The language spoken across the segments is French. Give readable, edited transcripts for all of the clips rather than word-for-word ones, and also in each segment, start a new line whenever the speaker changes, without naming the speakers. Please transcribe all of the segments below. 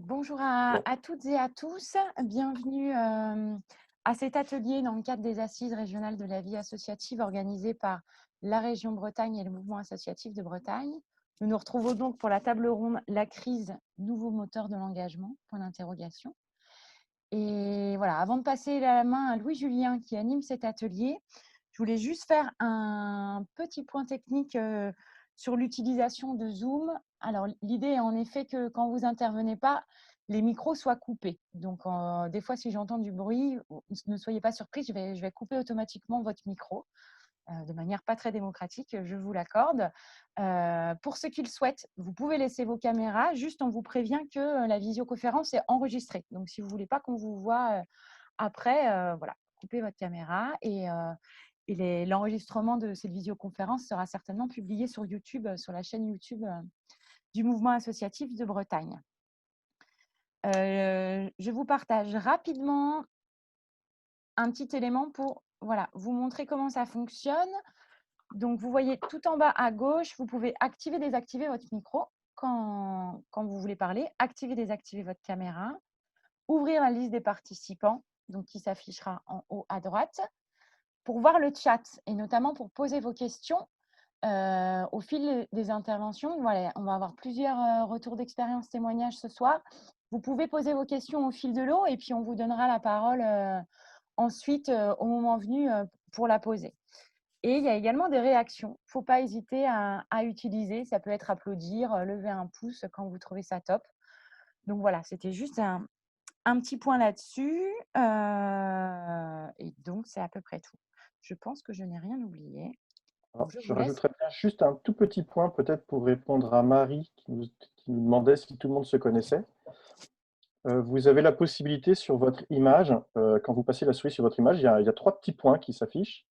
Bonjour
Bon,
à toutes et à tous. Bienvenue à cet atelier dans le cadre des Assises régionales de la vie associative organisées par la région Bretagne et le mouvement associatif de Bretagne. Nous nous retrouvons donc pour la table ronde La crise, nouveau moteur de l'engagement, point d'interrogation. Et voilà, avant de passer la main à Louis-Julien qui anime cet atelier, je voulais juste faire un petit point technique sur l'utilisation de Zoom. Alors, l'idée est en effet que quand vous intervenez pas, les micros soient coupés. Donc, des fois, si j'entends du bruit, ne soyez pas surpris, je vais couper automatiquement votre micro de manière pas très démocratique, je vous l'accorde. Pour ceux qui le souhaitent, vous pouvez laisser vos caméras, juste on vous prévient que la visioconférence est enregistrée. Donc, si vous ne voulez pas qu'on vous voit après, voilà, coupez votre caméra et l'enregistrement de cette visioconférence sera certainement publié sur YouTube, sur la chaîne YouTube du mouvement associatif de Bretagne. Je vous partage rapidement un petit élément pour vous montrer comment ça fonctionne. Donc, vous voyez tout en bas à gauche, vous pouvez activer, désactiver votre micro quand vous voulez parler, activer, désactiver votre caméra, ouvrir la liste des participants, donc qui s'affichera en haut à droite, pour voir le chat et notamment pour poser vos questions au fil des interventions. Voilà, on va avoir plusieurs retours d'expérience, témoignages ce soir. Vous pouvez poser vos questions au fil de l'eau et puis on vous donnera la parole ensuite au moment venu pour la poser. Et il y a également des réactions. Il ne faut pas hésiter à utiliser. Ça peut être applaudir, lever un pouce quand vous trouvez ça top. Donc voilà, c'était juste un petit point là-dessus. Et donc, c'est à peu près tout. Je pense que je n'ai rien oublié. Donc,
alors,
je
je
vous laisse.
rajouterais bien juste un tout petit point, peut-être pour répondre à Marie qui nous demandait si tout le monde se connaissait. Vous avez la possibilité sur votre image, quand vous passez la souris sur votre image, il y a 3 petits points qui s'affichent.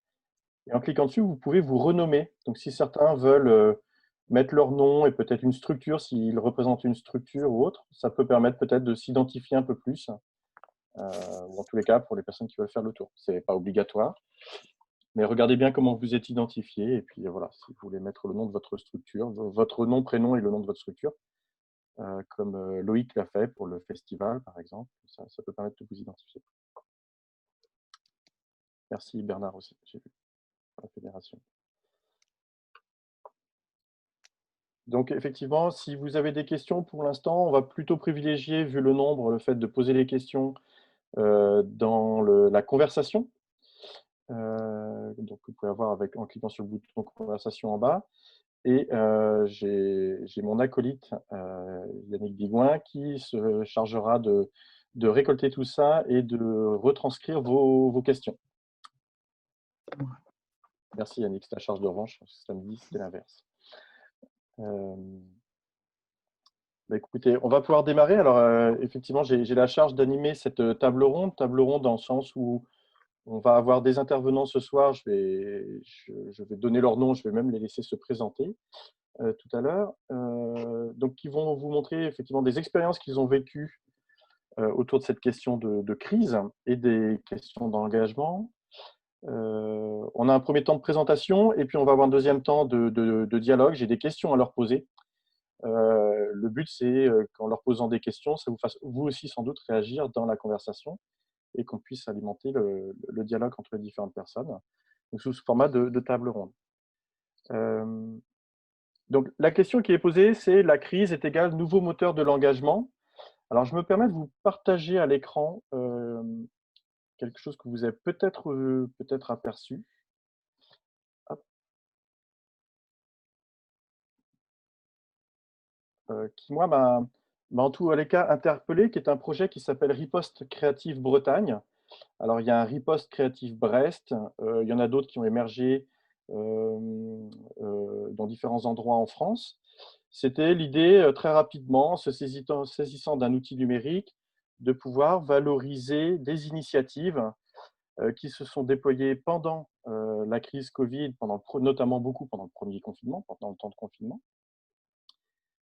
Et en cliquant dessus, vous pouvez vous renommer. Donc, si certains veulent mettre leur nom et peut-être une structure, s'ils représentent une structure ou autre, ça peut permettre peut-être de s'identifier un peu plus, ou en tous les cas pour les personnes qui veulent faire le tour. Ce n'est pas obligatoire. Mais regardez bien comment vous êtes identifié. Et puis voilà, si vous voulez mettre le nom de votre structure, votre nom, prénom et le nom de votre structure, comme Loïc l'a fait pour le festival, par exemple, ça peut permettre de vous identifier. Merci Bernard aussi, j'ai vu, la fédération. Donc effectivement, si vous avez des questions pour l'instant, on va plutôt privilégier, vu le nombre, le fait de poser les questions dans la conversation. Donc vous pouvez avoir en cliquant sur le bouton conversation en bas. Et j'ai mon acolyte, Yannick Digouin, qui se chargera de récolter tout ça et de retranscrire vos questions. Merci Yannick, c'est la charge de revanche. Samedi, c'était l'inverse. Écoutez, on va pouvoir démarrer. Alors, effectivement, j'ai la charge d'animer cette table ronde dans le sens où on va avoir des intervenants ce soir. Je vais donner leur nom, je vais même les laisser se présenter. Tout à l'heure, donc qui vont vous montrer effectivement des expériences qu'ils ont vécues autour de cette question de crise et des questions d'engagement. On a un premier temps de présentation et puis on va avoir un deuxième temps de dialogue. J'ai des questions à leur poser. Le but, c'est qu'en leur posant des questions, ça vous fasse vous aussi sans doute réagir dans la conversation et qu'on puisse alimenter le dialogue entre les différentes personnes, donc sous ce format de table ronde. Donc, la question qui est posée, c'est la crise est égale nouveau moteur de l'engagement. Alors, je me permets de vous partager à l'écran quelque chose que vous avez peut-être aperçu. Hop. Qui, moi, m'a en tous les cas interpellé, qui est un projet qui s'appelle Riposte Créative Bretagne. Alors, il y a un Riposte Créative Brest, il y en a d'autres qui ont émergé dans différents endroits en France. C'était l'idée, très rapidement, se saisissant d'un outil numérique, de pouvoir valoriser des initiatives qui se sont déployées pendant la crise Covid, notamment beaucoup pendant le premier confinement, pendant le temps de confinement.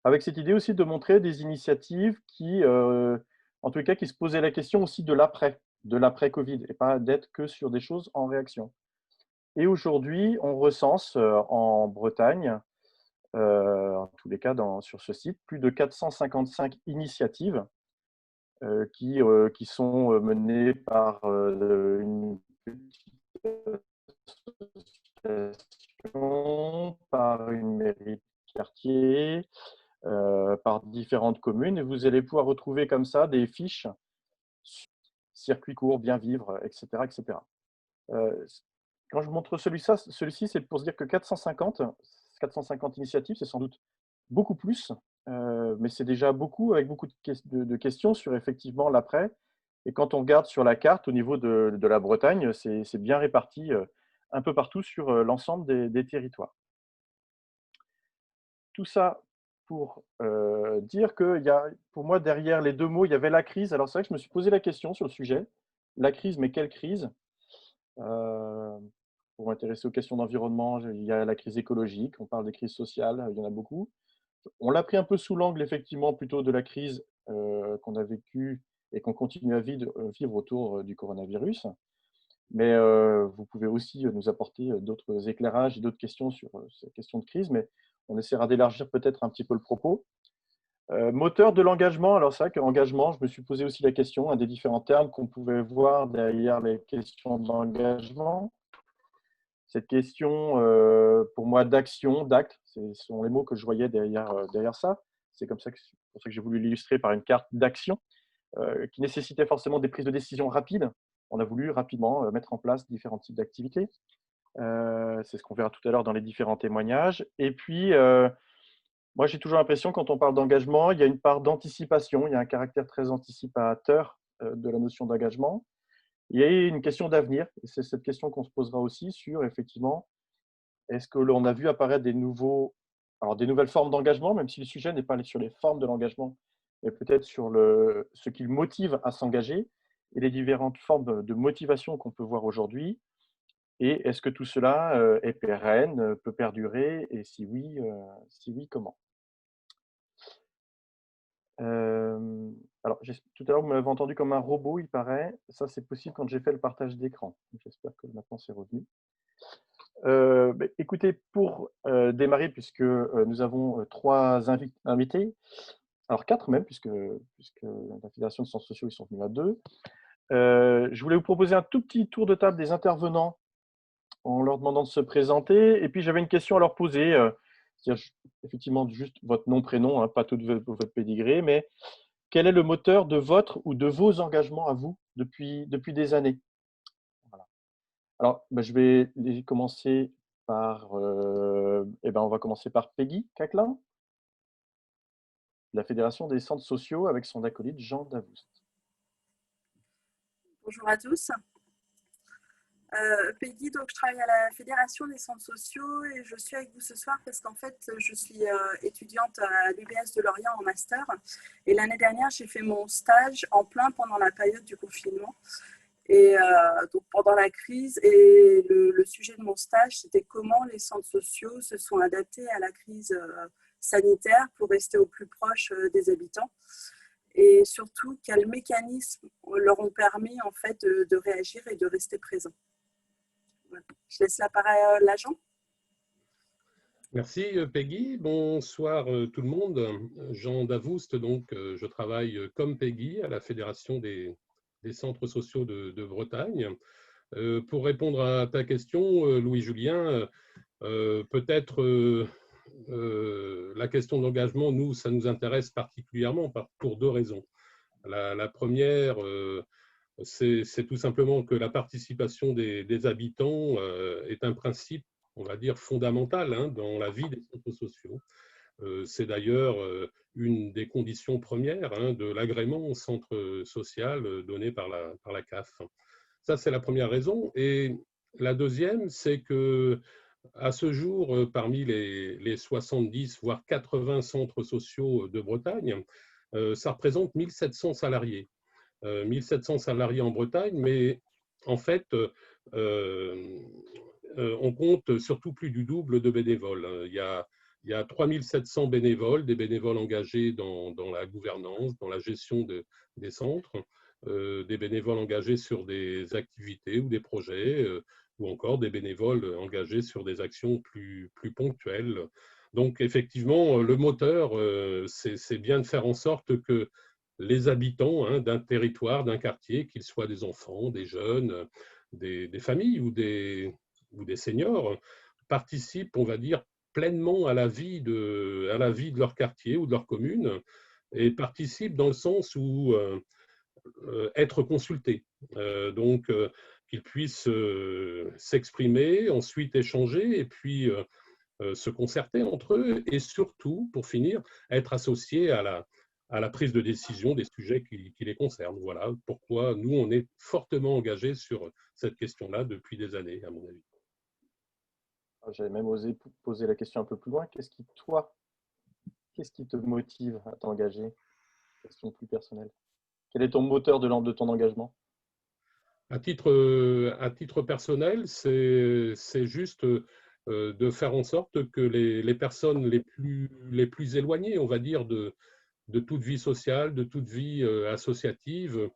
Avec cette idée aussi de montrer des initiatives qui, en tous les cas, qui se posaient la question aussi de l'après-Covid, et pas d'être que sur des choses en réaction. Et aujourd'hui, on recense en Bretagne, en tous les cas sur ce site, plus de 455 initiatives qui sont menées par une petite association, par une mairie de quartier, par différentes communes. Et vous allez pouvoir retrouver comme ça des fiches, circuit court, bien vivre, etc. etc. Quand je montre celui-ci, c'est pour se dire que 450 initiatives, c'est sans doute beaucoup plus, mais c'est déjà beaucoup, avec beaucoup de questions sur effectivement l'après. Et quand on regarde sur la carte au niveau de la Bretagne, c'est bien réparti un peu partout sur l'ensemble des territoires. Tout ça pour dire qu'il y a, pour moi, derrière les deux mots, il y avait la crise. Alors c'est vrai que je me suis posé la question sur le sujet. La crise, mais quelle crise? Pour m'intéresser aux questions d'environnement, il y a la crise écologique, on parle des crises sociales, il y en a beaucoup. On l'a pris un peu sous l'angle, effectivement, plutôt de la crise qu'on a vécue et qu'on continue à vivre autour du coronavirus. Mais vous pouvez aussi nous apporter d'autres éclairages et d'autres questions sur ces questions de crise, mais on essaiera d'élargir peut-être un petit peu le propos. Moteur de l'engagement, alors c'est vrai qu'engagement, je me suis posé aussi la question, un des différents termes qu'on pouvait voir derrière les questions d'engagement. Cette question, pour moi, d'action, d'acte, ce sont les mots que je voyais derrière ça. C'est pour ça que j'ai voulu l'illustrer par une carte d'action qui nécessitait forcément des prises de décision rapides. On a voulu rapidement mettre en place différents types d'activités. C'est ce qu'on verra tout à l'heure dans les différents témoignages. Et puis, moi, j'ai toujours l'impression, quand on parle d'engagement, il y a une part d'anticipation, il y a un caractère très anticipateur de la notion d'engagement. Il y a une question d'avenir, et c'est cette question qu'on se posera aussi sur, effectivement, est-ce que l'on a vu apparaître des nouvelles formes d'engagement, même si le sujet n'est pas sur les formes de l'engagement, mais peut-être sur ce qui le motive à s'engager et les différentes formes de motivation qu'on peut voir aujourd'hui. Et est-ce que tout cela est pérenne, peut perdurer, et si oui, comment? Alors, tout à l'heure, vous m'avez entendu comme un robot, il paraît. Ça, c'est possible quand j'ai fait le partage d'écran. J'espère que maintenant c'est revenu. Écoutez, pour démarrer, puisque nous avons 3 invités, alors 4 même, puisque la Fédération de sciences sociaux, ils sont venus à 2. Je voulais vous proposer un tout petit tour de table des intervenants en leur demandant de se présenter. Et puis, j'avais une question à leur poser, c'est-à-dire effectivement juste votre nom, prénom, hein, pas tout votre pédigré, mais quel est le moteur de votre ou de vos engagements à vous depuis des années? Voilà. Alors, je vais commencer par, on va commencer par Peggy Caclin, de la Fédération des centres sociaux, avec son acolyte Jean Davoust.
Bonjour à tous. Peggy, donc je travaille à la Fédération des centres sociaux et je suis avec vous ce soir parce qu'en fait, je suis étudiante à l'UBS de Lorient en master. Et l'année dernière, j'ai fait mon stage en plein pendant la période du confinement. Et donc pendant la crise, et le sujet de mon stage, c'était comment les centres sociaux se sont adaptés à la crise sanitaire pour rester au plus proche des habitants. Et surtout, quels mécanismes leur ont permis en fait de réagir et de rester présents. Voilà. Je laisse la parole à l'agent.
Merci Peggy. Bonsoir tout le monde. Jean Davoust, donc je travaille comme Peggy à la Fédération des centres sociaux de Bretagne. Pour répondre à ta question, Louis-Julien, peut-être la question d'engagement, nous, ça nous intéresse particulièrement pour 2 raisons. La première, c'est tout simplement que la participation des habitants est un principe, on va dire, fondamental dans la vie des centres sociaux. C'est d'ailleurs une des conditions premières de l'agrément au centre social donné par la CAF. Ça, c'est la première raison. Et la deuxième, c'est que à ce jour, parmi les 70, voire 80 centres sociaux de Bretagne, ça représente 1700 salariés. 1700 salariés en Bretagne, mais en fait, on compte surtout plus du double de bénévoles. Il y a 3700 bénévoles, des bénévoles engagés dans la gouvernance, dans la gestion des centres, des bénévoles engagés sur des activités ou des projets, ou encore des bénévoles engagés sur des actions plus ponctuelles. Donc effectivement, le moteur, c'est bien de faire en sorte que les habitants d'un territoire, d'un quartier, qu'ils soient des enfants, des jeunes, des familles ou des seniors, participent, on va dire, pleinement à la vie de leur quartier ou de leur commune, et participent dans le sens où être consultés. Donc, qu'ils puissent s'exprimer, ensuite échanger, et puis se concerter entre eux, et surtout, pour finir, être associés à la prise de décision des sujets qui les concernent. Voilà pourquoi nous, on est fortement engagés sur cette question-là depuis des années, à mon avis.
J'avais même osé poser la question un peu plus loin. Qu'est-ce qui te motive à t'engager? Question plus personnelle. Quel est ton moteur de ton engagement?
À titre personnel, c'est juste de faire en sorte que les personnes les plus éloignées, on va dire, de toute vie sociale, de toute vie associative,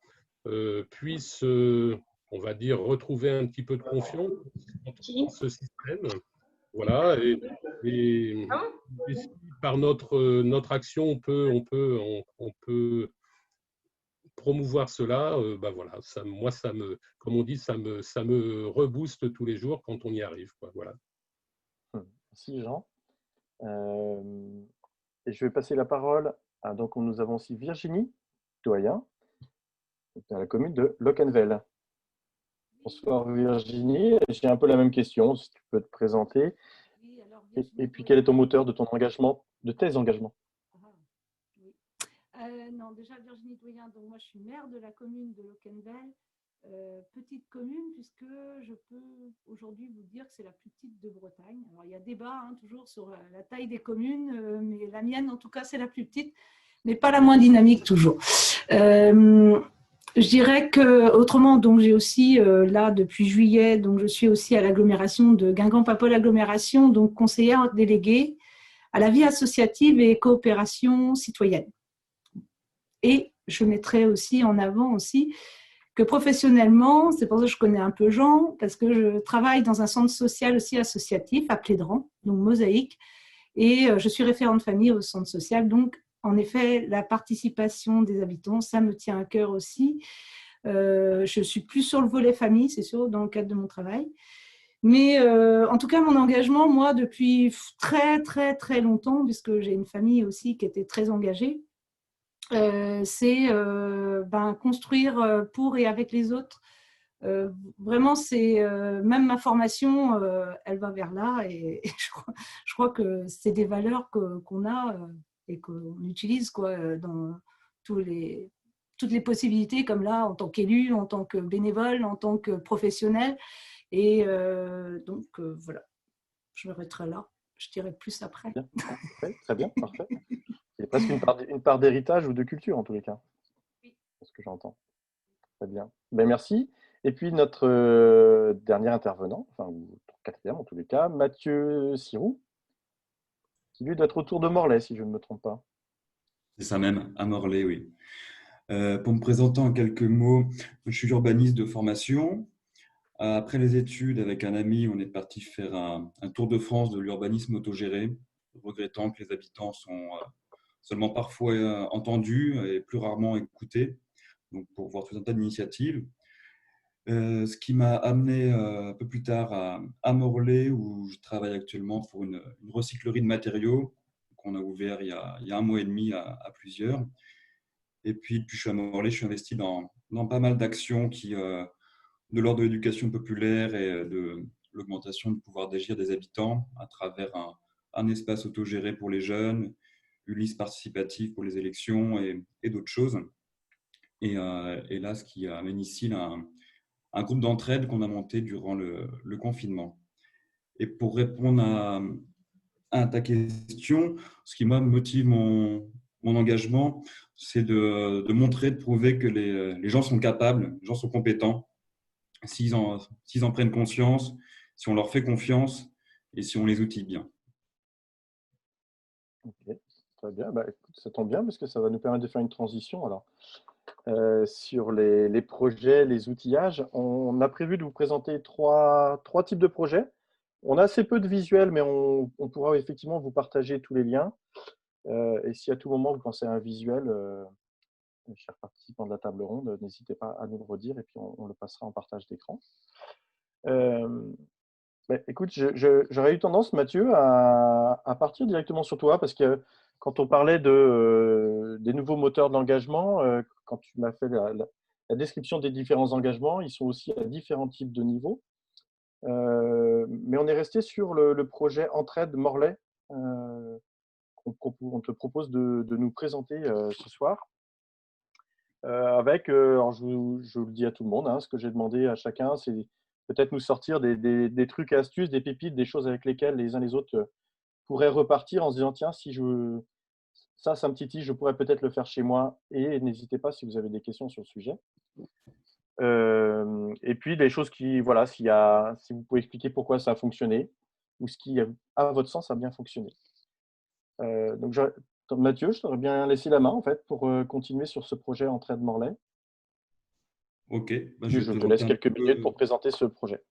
puissent, on va dire, retrouver un petit peu de confiance dans ce système. Voilà. Et si par notre action, on peut promouvoir cela, ben voilà, moi, comme on dit, ça me rebooste tous les jours quand on y arrive, quoi. Voilà.
Merci Jean. Et je vais passer la parole à, donc nous avons aussi Virginie Doyen, dans la commune de Locquenvel. Bonsoir Virginie, j'ai un peu la même question, si tu peux te présenter. Et puis quel est ton moteur de ton engagement, de tes engagements?
Non, déjà Virginie Doyen, donc moi je suis maire de la commune de Locquenvel, petite commune puisque je peux aujourd'hui vous dire que c'est la plus petite de Bretagne. Alors il y a débat toujours sur la taille des communes, mais la mienne en tout cas c'est la plus petite, mais pas la moins dynamique toujours. Je dirais que autrement, donc j'ai aussi là depuis juillet, donc je suis aussi à l'agglomération de Guingamp-Papeole agglomération, donc conseillère déléguée à la vie associative et coopération citoyenne. Et je mettrai aussi en avant aussi que professionnellement, c'est pour ça que je connais un peu Jean, parce que je travaille dans un centre social aussi associatif à Plédran, donc Mosaïque, et je suis référente famille au centre social. Donc, en effet, la participation des habitants, ça me tient à cœur aussi. Je suis plus sur le volet famille, c'est sûr, dans le cadre de mon travail. Mais en tout cas, mon engagement, moi, depuis très, très, très longtemps, puisque j'ai une famille aussi qui était très engagée, c'est construire pour et avec les autres. Vraiment, c'est même ma formation, elle va vers là, et je crois que c'est des valeurs qu'on a et qu'on utilise dans toutes les possibilités, comme là, en tant qu'élu, en tant que bénévole, en tant que professionnel. Et donc, voilà, je m'arrêterai là. Je dirai plus après.
Bien. Ouais, très bien, parfait. C'est presque une part d'héritage ou de culture, en tous les cas.
Oui.
C'est ce que j'entends. Très bien. Ben, merci. Et puis, notre dernier intervenant, enfin, ou quatrième en tous les cas, Mathieu Sirou, qui lui doit être autour de Morlaix, si je ne me trompe pas.
C'est ça même, à Morlaix, oui. Pour me présenter en quelques mots, je suis urbaniste de formation. Après les études, avec un ami, on est parti faire un tour de France de l'urbanisme autogéré, regrettant que les habitants sont seulement parfois entendus et plus rarement écoutés, donc pour voir tout un tas d'initiatives. Ce qui m'a amené un peu plus tard à Morlaix, où je travaille actuellement pour une recyclerie de matériaux qu'on a ouvert il y a 1 mois et demi à plusieurs. Et puis, depuis que je suis à Morlaix, je suis investi dans pas mal d'actions qui, de l'ordre de l'éducation populaire et de l'augmentation du pouvoir d'agir des habitants à travers un espace autogéré pour les jeunes, une liste participative pour les élections et d'autres choses. Et là, ce qui amène ici un groupe d'entraide qu'on a monté durant le confinement. Et pour répondre à ta question, ce qui moi motive mon engagement, c'est de montrer, de prouver que les gens sont capables, les gens sont compétents, s'ils en prennent conscience, si on leur fait confiance et si on les outille bien.
Ok, très bien. Bah, écoute, ça tombe bien parce que ça va nous permettre de faire une transition. Alors, sur les projets, les outillages, on a prévu de vous présenter trois types de projets. On a assez peu de visuels, mais on pourra effectivement vous partager tous les liens. Et si à tout moment vous pensez à un visuel, chers participants de la table ronde, n'hésitez pas à nous le redire et puis on le passera en partage d'écran. Écoute, j'aurais eu tendance, Mathieu, à partir directement sur toi parce que quand on parlait des nouveaux moteurs de l'engagement, quand tu m'as fait la description des différents engagements, ils sont aussi à différents types de niveaux. Mais on est resté sur le projet Entraide Morlaix qu'on te propose de nous présenter ce soir. Alors je le dis à tout le monde, hein, ce que j'ai demandé à chacun, c'est peut-être nous sortir des trucs et astuces, des pépites, des choses avec lesquelles les uns les autres pourraient repartir en se disant tiens, si ça me titille, je pourrais peut-être le faire chez moi. Et n'hésitez pas si vous avez des questions sur le sujet. Et puis des choses qui, voilà, si vous pouvez expliquer pourquoi ça a fonctionné ou ce qui, à votre sens, a bien fonctionné. Donc, Mathieu, je t'aurais bien laissé la main en fait pour continuer sur ce projet Entraide Morlaix.
Ok,
Je te laisse quelques minutes pour présenter ce projet.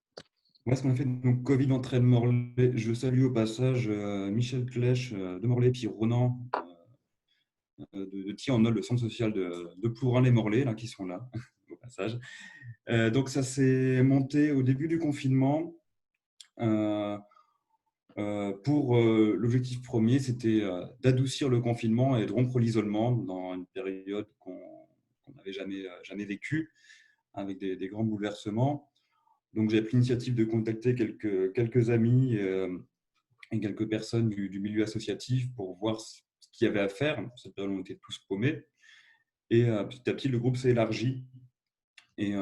Ouais, ce qu'on a fait, donc Covid Entraide Morlaix. Je salue au passage Michel Clèche de Morlaix, puis Ronan de Thiennol, le centre social de Plourin-les-Morlaix, là, qui sont là, au passage. Donc, ça s'est monté au début du confinement. Pour l'objectif premier, c'était d'adoucir le confinement et de rompre l'isolement dans une période qu'on n'avait jamais vécue, avec des grands bouleversements. Donc, j'ai pris l'initiative de contacter quelques amis et quelques personnes du milieu associatif pour voir ce qu'il y avait à faire. Cette période, on était tous paumés. Et petit à petit, le groupe s'est élargi. Et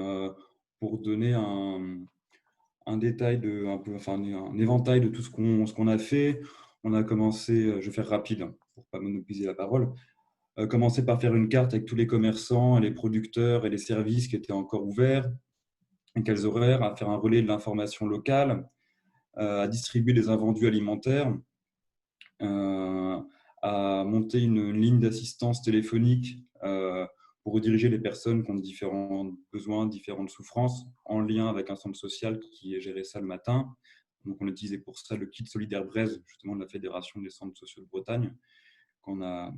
pour donner un détail, un éventail de tout ce qu'on a fait, on a commencé, je vais faire rapide pour ne pas monopoliser la parole, commencer par faire une carte avec tous les commerçants, les producteurs et les services qui étaient encore ouverts, à quels horaires, à faire un relais de l'information locale, à distribuer des invendus alimentaires, à monter une ligne d'assistance téléphonique pour rediriger les personnes qui ont différents besoins, différentes souffrances, en lien avec un centre social qui gérait ça le matin. Donc, on utilisait pour ça le kit solidaire Braise, justement de la Fédération des centres sociaux de Bretagne, qu'on a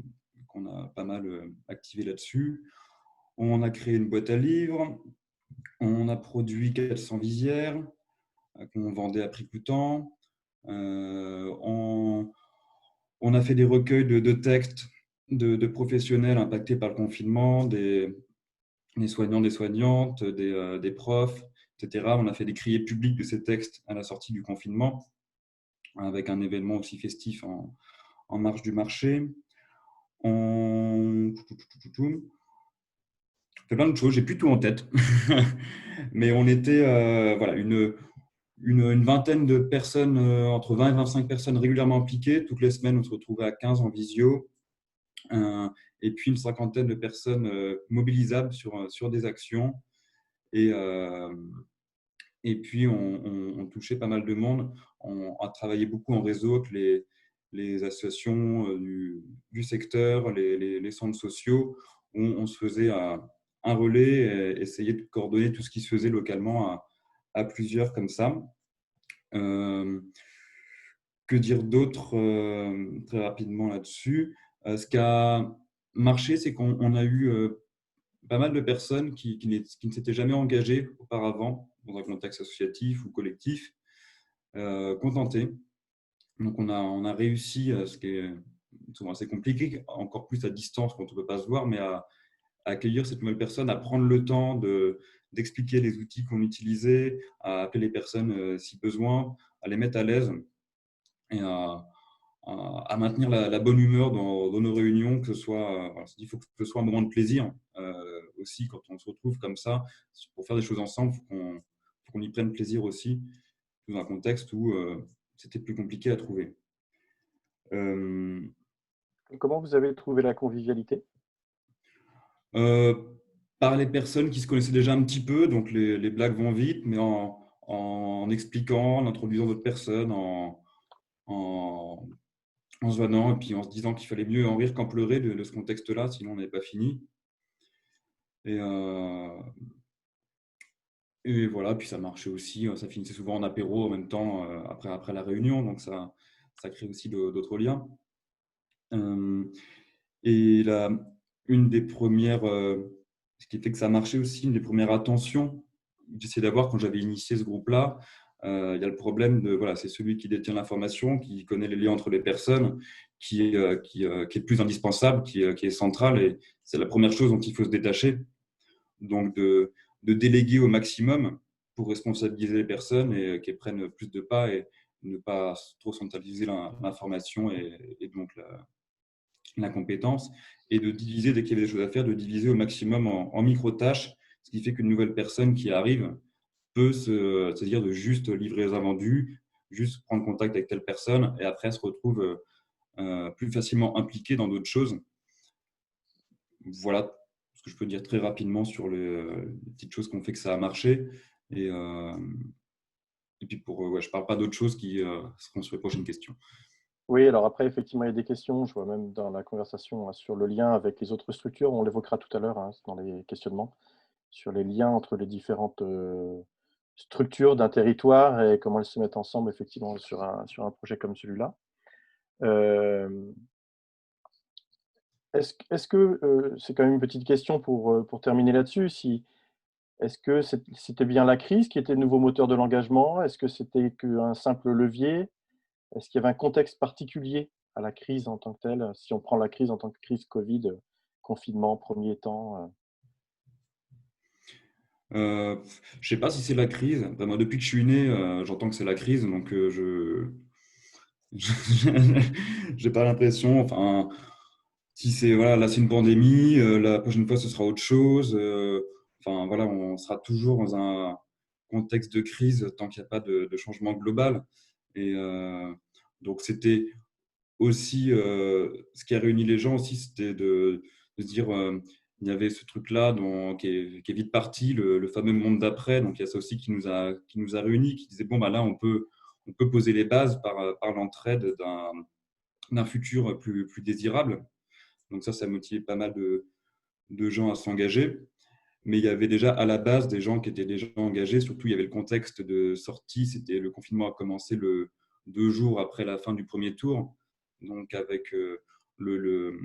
pas mal activé là-dessus. On a créé une boîte à livres, on a produit 400 visières qu'on vendait à prix coûtant. On a fait des recueils de textes de professionnels impactés par le confinement, des soignants, des soignantes, des profs, etc. On a fait des criers publics de ces textes à la sortie du confinement, avec un événement aussi festif en marge du marché. On fait plein de choses, j'ai plus tout en tête. Mais on était une vingtaine de personnes, entre 20 et 25 personnes régulièrement impliquées. Toutes les semaines, on se retrouvait à 15 en visio. Et puis une cinquantaine de personnes mobilisables sur des actions. Et puis, on touchait pas mal de monde. On a travaillé beaucoup en réseau avec les associations du secteur, les centres sociaux, où on se faisait un relais et essayer de coordonner tout ce qui se faisait localement à plusieurs comme ça. Que dire d'autre très rapidement là-dessus? Ce qui a marché, c'est qu'on a eu pas mal de personnes qui ne s'étaient jamais engagées auparavant dans un contexte associatif ou collectif, contentées. Donc, on a réussi, ce qui est souvent assez compliqué, encore plus à distance quand on ne peut pas se voir, mais à accueillir cette nouvelle personne, à prendre le temps d'expliquer les outils qu'on utilisait, à appeler les personnes si besoin, à les mettre à l'aise et à maintenir la bonne humeur dans nos réunions, que ce soit, il faut que ce soit un moment de plaisir aussi quand on se retrouve comme ça. Pour faire des choses ensemble, il faut qu'on y prenne plaisir aussi, dans un contexte où c'était plus compliqué à trouver.
Comment vous avez trouvé la convivialité?
Par les personnes qui se connaissaient déjà un petit peu, donc les blagues vont vite, mais en expliquant, en introduisant d'autres personnes, en se vanant et puis en se disant qu'il fallait mieux en rire qu'en pleurer de ce contexte-là, sinon on n'avait pas fini. Et voilà, puis ça marchait aussi, ça finissait souvent en apéro en même temps après la réunion, donc ça crée aussi d'autres liens. Et une des premières, ce qui fait que ça a marché aussi, une des premières attentions que j'essayais d'avoir quand j'avais initié ce groupe-là. Il y a le problème de, voilà, c'est celui qui détient l'information, qui connaît les liens entre les personnes, qui est le plus indispensable, qui est central, et c'est la première chose dont il faut se détacher. Donc, de déléguer au maximum pour responsabiliser les personnes et qu'elles prennent plus de pas et ne pas trop centraliser l'information et donc la compétence, et de diviser, dès qu'il y avait des choses à faire, de diviser au maximum en micro-tâches, ce qui fait qu'une nouvelle personne qui arrive peut se dire de juste livrer les invendus, juste prendre contact avec telle personne, et après se retrouve plus facilement impliqué dans d'autres choses. Voilà ce que je peux dire très rapidement sur les petites choses qui ont fait que ça a marché. Et puis, je ne parle pas d'autres choses qui seront sur les prochaines questions.
Oui, alors après, effectivement, il y a des questions. Je vois même dans la conversation sur le lien avec les autres structures. On l'évoquera tout à l'heure dans les questionnements, sur les liens entre les différentes structures d'un territoire et comment elles se mettent ensemble, effectivement, sur un projet comme celui-là. Est-ce que, c'est quand même une petite question pour terminer là-dessus, est-ce que c'était bien la crise qui était le nouveau moteur de l'engagement? Est-ce que c'était qu'un simple levier? Est-ce qu'il y avait un contexte particulier à la crise en tant que telle? Si on prend la crise en tant que crise Covid, confinement, premier temps.
Je ne sais pas si c'est la crise. Ben, moi, depuis que je suis né, j'entends que c'est la crise, donc je n'ai pas l'impression. Enfin, si c'est voilà, là c'est une pandémie, la prochaine fois ce sera autre chose. Enfin voilà, on sera toujours dans un contexte de crise tant qu'il n'y a pas de changement global. Et donc c'était aussi ce qui a réuni les gens aussi, c'était de se dire il y avait ce truc-là qui est vite parti, le fameux monde d'après. Donc il y a ça aussi qui nous a réunis, qui disait bon bah là on peut poser les bases par l'entraide d'un futur plus désirable. Donc ça motivait pas mal de gens à s'engager. Mais il y avait déjà à la base des gens qui étaient déjà engagés. Surtout, il y avait le contexte de sortie. C'était le confinement a commencé 2 jours après la fin du premier tour. Donc avec le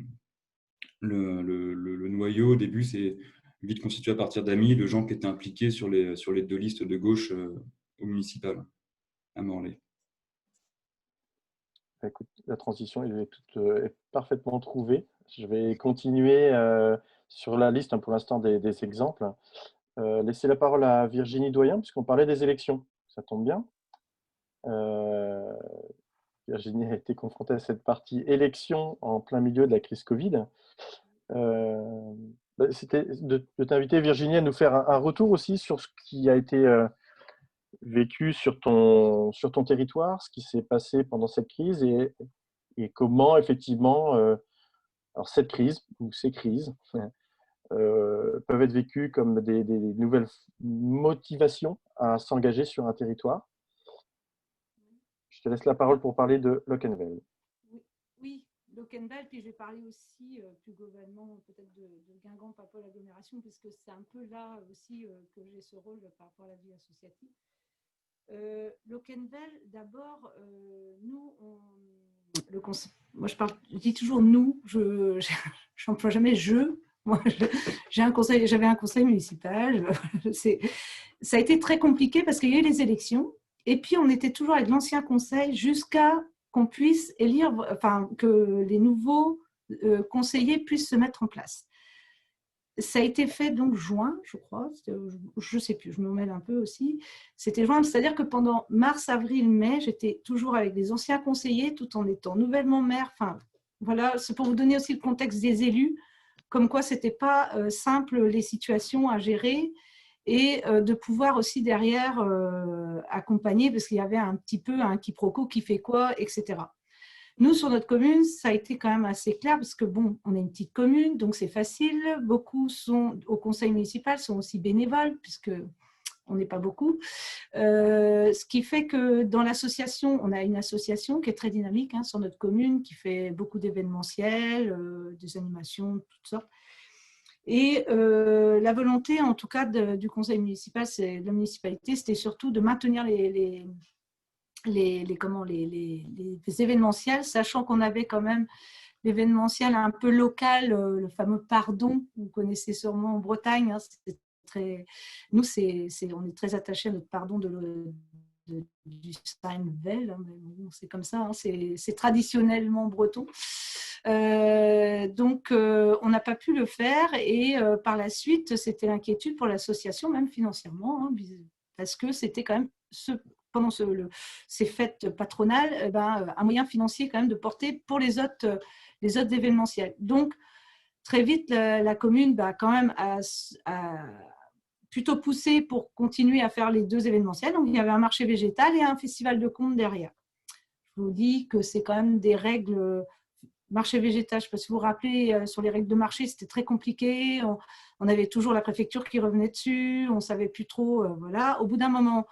noyau au début, c'est vite constitué à partir d'amis, de gens qui étaient impliqués sur les 2 listes de gauche au municipal à Morlaix.
Écoute, la transition est parfaitement trouvée. Je vais continuer sur la liste pour l'instant des exemples. Laisser la parole à Virginie Doyen, puisqu'on parlait des élections. Ça tombe bien. Virginie a été confrontée à cette partie élection en plein milieu de la crise Covid. C'était de t'inviter, Virginie, à nous faire un retour aussi sur ce qui a été vécu sur ton territoire, ce qui s'est passé pendant cette crise et comment, effectivement, alors cette crise ou ces crises peuvent être vécues comme des nouvelles motivations à s'engager sur un territoire. Je te laisse la parole pour parler de Locquenvel.
Oui, Locquenvel, puis je vais parler aussi plus globalement peut-être de Guingamp, Papol, agglomération, puisque c'est un peu là aussi que j'ai ce rôle par rapport à la vie associative. Locquenvel, d'abord, nous, moi je dis toujours nous, je n'emploie jamais je. Moi, j'avais un conseil municipal. Ça a été très compliqué parce qu'il y a eu les élections et puis on était toujours avec l'ancien conseil jusqu'à qu'on puisse élire, enfin que les nouveaux conseillers puissent se mettre en place. Ça a été fait donc juin, je crois, je ne sais plus, je me mêle un peu aussi. C'était juin, c'est-à-dire que pendant mars, avril, mai, j'étais toujours avec des anciens conseillers tout en étant nouvellement maire. Enfin, voilà, c'est pour vous donner aussi le contexte des élus, comme quoi ce n'était pas simple les situations à gérer et de pouvoir aussi derrière accompagner parce qu'il y avait un petit peu un quiproquo qui fait quoi, etc. Nous, sur notre commune, ça a été quand même assez clair parce que, bon, on est une petite commune, donc c'est facile. Beaucoup sont au conseil municipal, sont aussi bénévoles puisqu'on n'est pas beaucoup. Ce qui fait que dans l'association, on a une association qui est très dynamique sur notre commune, qui fait beaucoup d'événementiels, des animations de toutes sortes. Et la volonté, en tout cas, du conseil municipal, de la municipalité, c'était surtout de maintenir les événementiels, sachant qu'on avait quand même l'événementiel un peu local, le fameux pardon, vous connaissez sûrement en Bretagne. Hein, nous, on est très attachés à notre pardon du Steinvel, hein, bon, c'est comme ça, hein, c'est traditionnellement breton. Donc, on n'a pas pu le faire et par la suite, c'était l'inquiétude pour l'association, même financièrement, hein, parce que c'était quand même pendant ces fêtes patronales, un moyen financier quand même de porter pour les autres événementiels. Donc, très vite, la commune quand même a plutôt poussé pour continuer à faire les 2 événementiels. Donc, il y avait un marché végétal et un festival de contes derrière. Je vous dis que c'est quand même des règles. Marché végétal, je ne sais pas si vous vous rappelez, sur les règles de marché, c'était très compliqué. On avait toujours la préfecture qui revenait dessus. On ne savait plus trop. Voilà. Au bout d'un moment,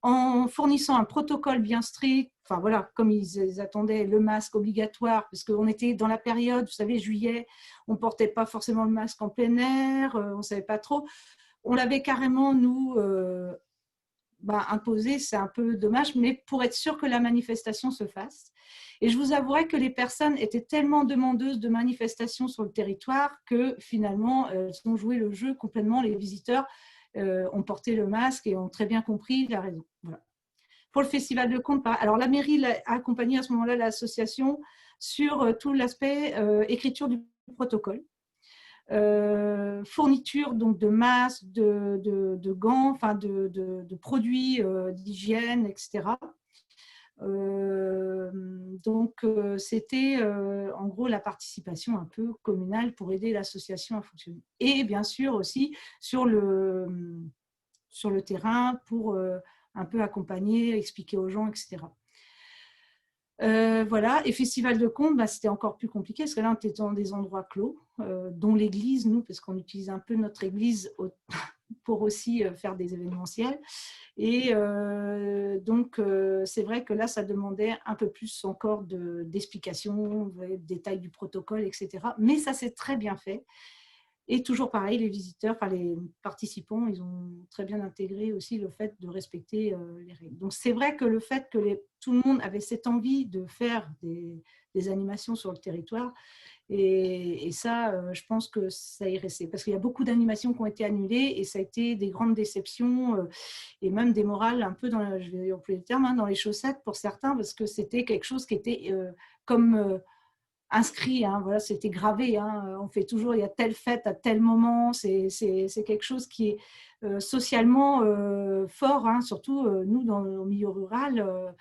en fournissant un protocole bien strict, enfin voilà, comme ils attendaient le masque obligatoire, parce qu'on était dans la période, vous savez, juillet, on ne portait pas forcément le masque en plein air, on ne savait pas trop. On l'avait carrément, nous, imposé, c'est un peu dommage, mais pour être sûr que la manifestation se fasse. Et je vous avouerai que les personnes étaient tellement demandeuses de manifestations sur le territoire que finalement, elles ont joué le jeu complètement. Les visiteurs ont porté le masque et ont très bien compris la raison. Voilà. Pour le festival de contes, alors la mairie a accompagné à ce moment-là l'association sur tout l'aspect écriture du protocole. Fourniture donc de masques, de gants, enfin de produits d'hygiène, etc. Donc, c'était en gros la participation un peu communale pour aider l'association à fonctionner. Et bien sûr aussi sur le terrain pour un peu accompagner, expliquer aux gens, etc. Voilà, et festival de contes, c'était encore plus compliqué parce que là, on était dans des endroits clos, dont l'église, nous, parce qu'on utilise un peu notre église pour aussi faire des événementiels. Et donc, c'est vrai que là, ça demandait un peu plus encore d'explications, de détails du protocole, etc. Mais ça s'est très bien fait. Et toujours pareil, les visiteurs, enfin les participants, ils ont très bien intégré aussi le fait de respecter les règles. Donc, c'est vrai que le fait que tout le monde avait cette envie de faire des animations sur le territoire, et ça, je pense que ça y restait. Parce qu'il y a beaucoup d'animations qui ont été annulées et ça a été des grandes déceptions et même des morales un peu, je vais employer le terme, dans les chaussettes pour certains, parce que c'était quelque chose qui était comme inscrit, hein, voilà, c'était gravé. Hein, on fait toujours, il y a telle fête à tel moment. C'est quelque chose qui est socialement fort, hein, surtout nous, dans le milieu rural.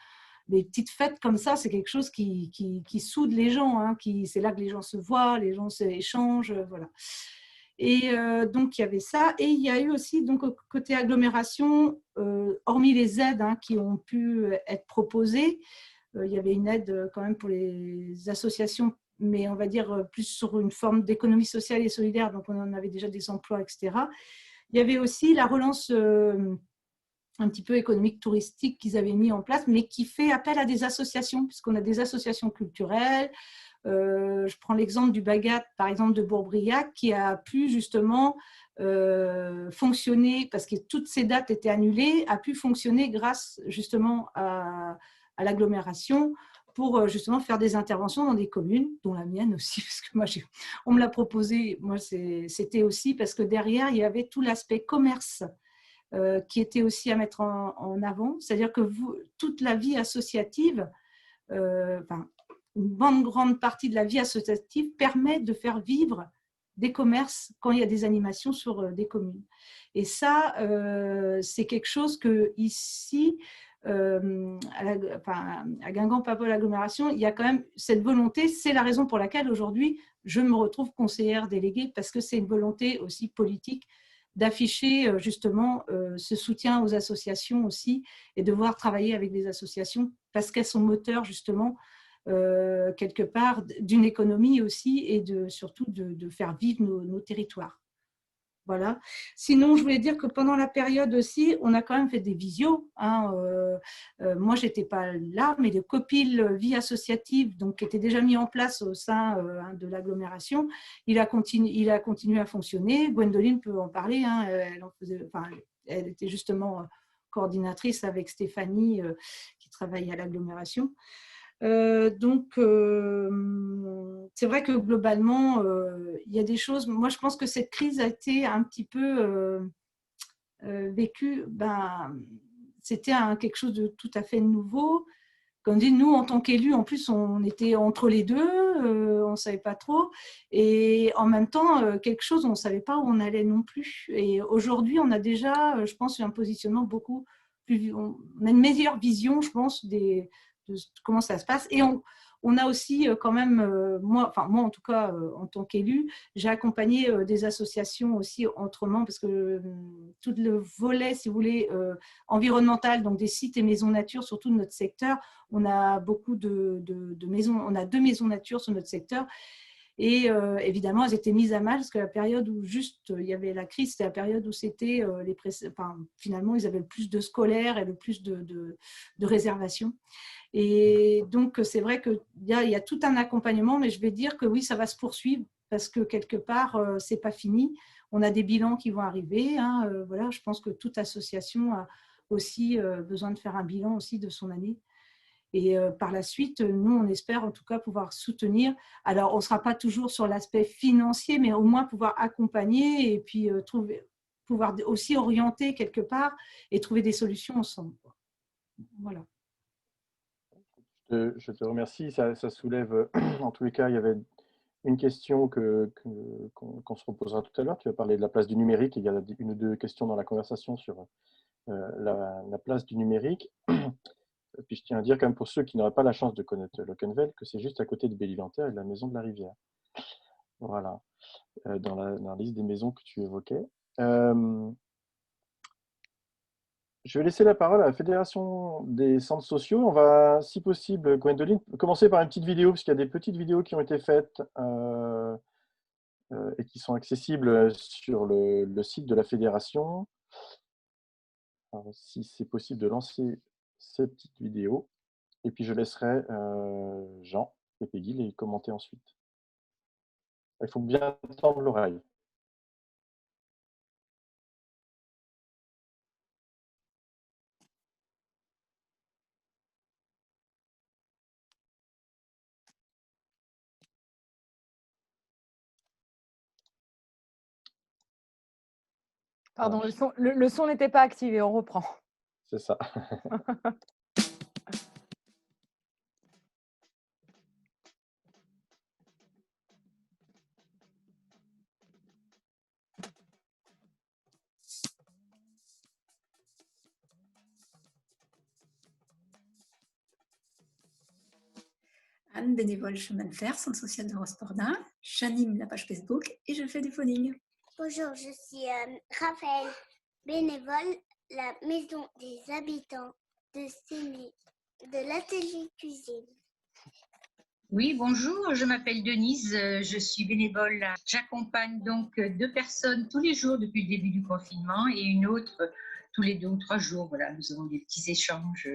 Les petites fêtes comme ça, c'est quelque chose qui soude les gens. Hein, c'est là que les gens se voient, les gens s'échangent. Voilà. Et donc, il y avait ça. Et il y a eu aussi, donc, côté agglomération, hormis les aides qui ont pu être proposées, il y avait une aide quand même pour les associations, mais on va dire plus sur une forme d'économie sociale et solidaire. Donc, on en avait déjà des emplois, etc. Il y avait aussi la relance un petit peu économique touristique qu'ils avaient mis en place, mais qui fait appel à des associations, puisqu'on a des associations culturelles. Je prends l'exemple du Bagat, par exemple, de Bourbriac, qui a pu justement fonctionner, parce que toutes ces dates étaient annulées, a pu fonctionner grâce justement à l'agglomération pour justement faire des interventions dans des communes, dont la mienne aussi, parce que moi, on me l'a proposé, moi, c'était aussi parce que derrière, il y avait tout l'aspect commerce qui était aussi à mettre en avant, c'est-à-dire que toute la vie associative, une grande partie de la vie associative permet de faire vivre des commerces quand il y a des animations sur des communes. Et ça, c'est quelque chose que ici, à Guingamp-Papeole agglomération, il y a quand même cette volonté. C'est la raison pour laquelle aujourd'hui, je me retrouve conseillère déléguée, parce que c'est une volonté aussi politique d'afficher justement ce soutien aux associations aussi, et de voir travailler avec des associations parce qu'elles sont moteurs justement quelque part d'une économie aussi, et surtout de faire vivre nos territoires. Voilà. Sinon, je voulais dire que pendant la période aussi, on a quand même fait des visios. Moi, je n'étais pas là, mais le COPIL Vie Associative, donc, qui était déjà mis en place au sein de l'agglomération, il a continué à fonctionner. Gwendoline peut en parler. Elle était justement coordinatrice avec Stéphanie, qui travaille à l'agglomération. Donc, c'est vrai que globalement, il y a des choses. Moi, je pense que cette crise a été un petit peu vécue. C'était quelque chose de tout à fait nouveau. Comme dit, nous, en tant qu'élus, en plus, on était entre les deux, on ne savait pas trop. Et en même temps, quelque chose, on ne savait pas où on allait non plus. Et aujourd'hui, on a déjà, je pense, un positionnement beaucoup plus. On a une meilleure vision, je pense, de comment ça se passe. Et on a aussi quand même, moi en tout cas, en tant qu'élu, j'ai accompagné des associations aussi autrement, parce que tout le volet, si vous voulez, environnemental, donc des sites et maisons nature, surtout de notre secteur, on a beaucoup de maisons, on a 2 maisons nature sur notre secteur. Et évidemment, elles étaient mises à mal parce que la période où juste il y avait la crise, c'était la période où c'était finalement, ils avaient le plus de scolaires et le plus de réservations. Et donc, c'est vrai qu'il y a tout un accompagnement, mais je vais dire que oui, ça va se poursuivre parce que quelque part, ce n'est pas fini. On a des bilans qui vont arriver. Voilà, je pense que toute association a aussi besoin de faire un bilan aussi de son année. Et par la suite, nous, on espère en tout cas pouvoir soutenir. Alors, on ne sera pas toujours sur l'aspect financier, mais au moins pouvoir accompagner et puis pouvoir aussi orienter quelque part et trouver des solutions ensemble. Voilà.
Je te remercie. Ça soulève, en tous les cas, il y avait une question qu'on se reposera tout à l'heure. Tu as parlé de la place du numérique. Il y a une ou deux questions dans la conversation sur la place du numérique. Et puis je tiens à dire quand même pour ceux qui n'auraient pas la chance de connaître Locquenvel que c'est juste à côté de Belle-Île-en-Terre et de la maison de la Rivière. Voilà, dans la liste des maisons que tu évoquais. Je vais laisser la parole à la Fédération des centres sociaux. On va, si possible, Gwendoline, commencer par une petite vidéo, parce qu'il y a des petites vidéos qui ont été faites et qui sont accessibles sur le site de la Fédération. Alors, si c'est possible de lancer ces petites vidéos. Et puis je laisserai Jean et Peggy les commenter ensuite. Il faut bien tendre l'oreille.
Pardon, le son n'était pas activé, on reprend.
C'est ça.
Anne, bénévole chemin de fer, centre social de Rospordin. J'anime la page Facebook et je fais du phoning.
Bonjour, je suis Raphaël, bénévole, la maison des habitants de Séné, de l'atelier cuisine.
Oui, bonjour, je m'appelle Denise, je suis bénévole. J'accompagne donc 2 personnes tous les jours depuis le début du confinement et une autre tous les 2 ou 3 jours. Voilà, nous avons des petits échanges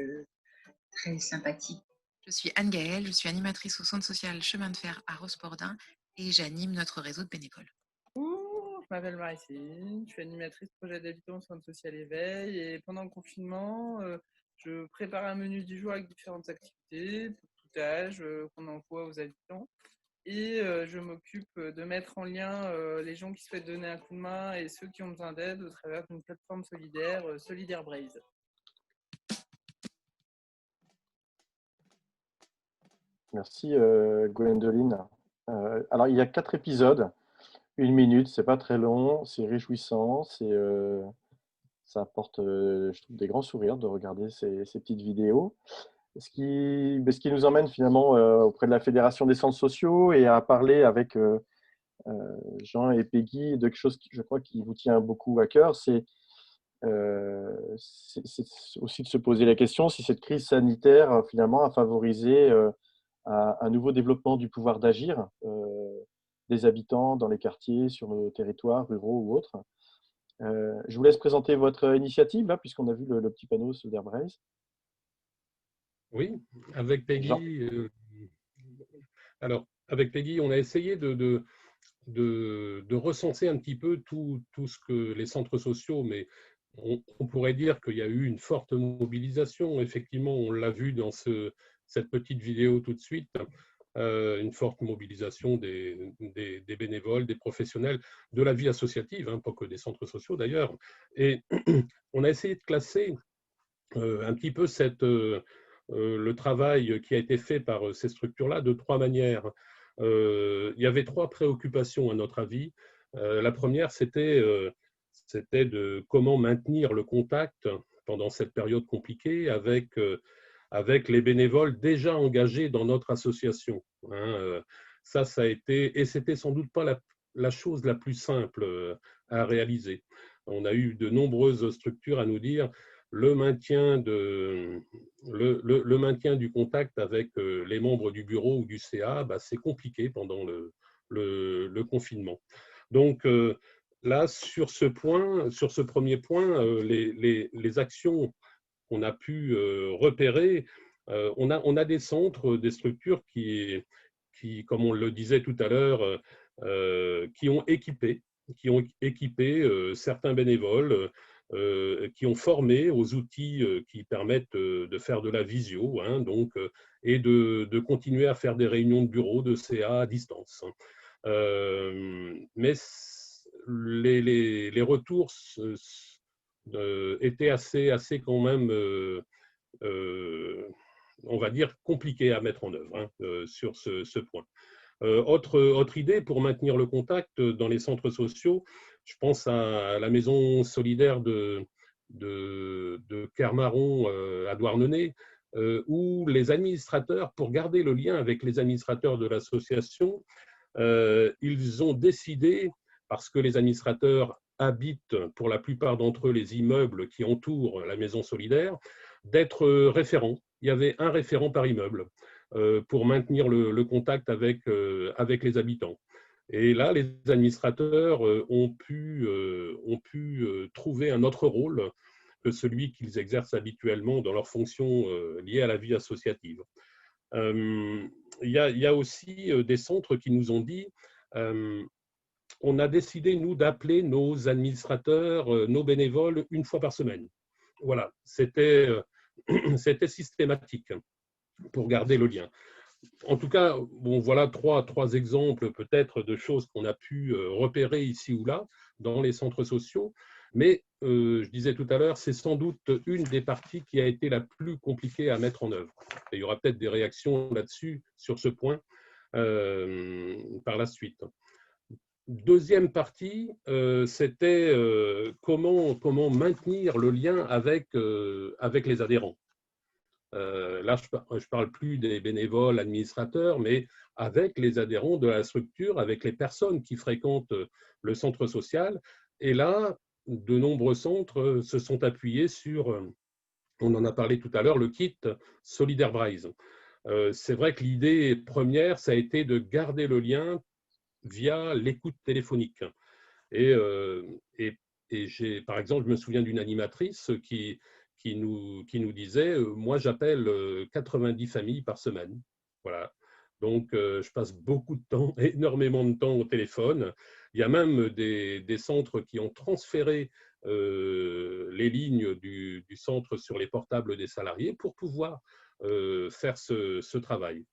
très sympathiques.
Je suis Anne-Gaëlle, je suis animatrice au centre social Chemin de Fer à Rospordin et j'anime notre réseau de bénévoles.
Bonjour, je m'appelle Marie-Céline, je suis animatrice projet d'habitants au centre social Éveil et pendant le confinement, je prépare un menu du jour avec différentes activités pour tout âge qu'on envoie aux habitants et je m'occupe de mettre en lien les gens qui souhaitent donner un coup de main et ceux qui ont besoin d'aide au travers d'une plateforme solidaire, Solidaire Braise.
Merci Gwendoline. Alors il y a 4 épisodes, 1 minute, c'est pas très long, c'est réjouissant, ça apporte je trouve des grands sourires de regarder ces petites vidéos. Ce qui nous emmène finalement auprès de la Fédération des centres sociaux et à parler avec Jean et Peggy de quelque chose qui, je crois, qui vous tient beaucoup à cœur, c'est aussi de se poser la question si cette crise sanitaire finalement a favorisé un nouveau développement du pouvoir d'agir des habitants dans les quartiers, sur nos territoires ruraux ou autres. Je vous laisse présenter votre initiative, là, puisqu'on a vu le petit panneau Solidaire Braise.
Oui, avec Peggy. Alors, avec Peggy, on a essayé de recenser un petit peu tout ce que les centres sociaux, mais on pourrait dire qu'il y a eu une forte mobilisation. Effectivement, on l'a vu dans cette petite vidéo tout de suite, une forte mobilisation des bénévoles, des professionnels de la vie associative, hein, pas que des centres sociaux d'ailleurs. Et on a essayé de classer un petit peu le travail qui a été fait par ces structures-là de 3 manières. Il y avait 3 préoccupations à notre avis. La première, c'était de comment maintenir le contact pendant cette période compliquée avec les bénévoles déjà engagés dans notre association. Hein. Ça a été, et c'était sans doute pas la chose la plus simple à réaliser. On a eu de nombreuses structures à nous dire le maintien du contact avec les membres du bureau ou du CA, bah, c'est compliqué pendant le confinement. Donc là, sur ce premier point, les actions qu'on a pu repérer, on a des centres, des structures qui, comme on le disait tout à l'heure, qui ont équipé certains bénévoles, qui ont formé aux outils qui permettent de faire de la visio, hein, donc, et de continuer à faire des réunions de bureau, de CA à distance. Mais les retours étaient assez quand même, on va dire, compliqués à mettre en œuvre, hein, sur ce point. Autre idée pour maintenir le contact dans les centres sociaux, je pense à la maison solidaire de Kermaron à Douarnenez, où les administrateurs, pour garder le lien avec les administrateurs de l'association, ils ont décidé, parce que les administrateurs habitent pour la plupart d'entre eux les immeubles qui entourent la maison solidaire, d'être référents. Il y avait un référent par immeuble pour maintenir le contact avec les habitants. Et là, les administrateurs ont pu trouver un autre rôle que celui qu'ils exercent habituellement dans leurs fonctions liées à la vie associative. Il y a aussi des centres qui nous ont dit on a décidé, nous, d'appeler nos administrateurs, nos bénévoles, une fois par semaine. Voilà, c'était systématique pour garder le lien. En tout cas, bon, voilà trois exemples peut-être de choses qu'on a pu repérer ici ou là dans les centres sociaux. Mais je disais tout à l'heure, c'est sans doute une des parties qui a été la plus compliquée à mettre en œuvre. Et il y aura peut-être des réactions là-dessus, sur ce point, par la suite. Deuxième partie, c'était comment maintenir le lien avec les adhérents. Là, je ne parle plus des bénévoles administrateurs, mais avec les adhérents de la structure, avec les personnes qui fréquentent le centre social. Et là, de nombreux centres se sont appuyés sur, on en a parlé tout à l'heure, le kit Solidaire Braille. C'est vrai que l'idée première, ça a été de garder le lien via l'écoute téléphonique. Et par exemple, je me souviens d'une animatrice qui nous disait moi, j'appelle 90 familles par semaine. Voilà. Donc, je passe beaucoup de temps, énormément de temps au téléphone. Il y a même des centres qui ont transféré les lignes du centre sur les portables des salariés pour pouvoir faire ce travail.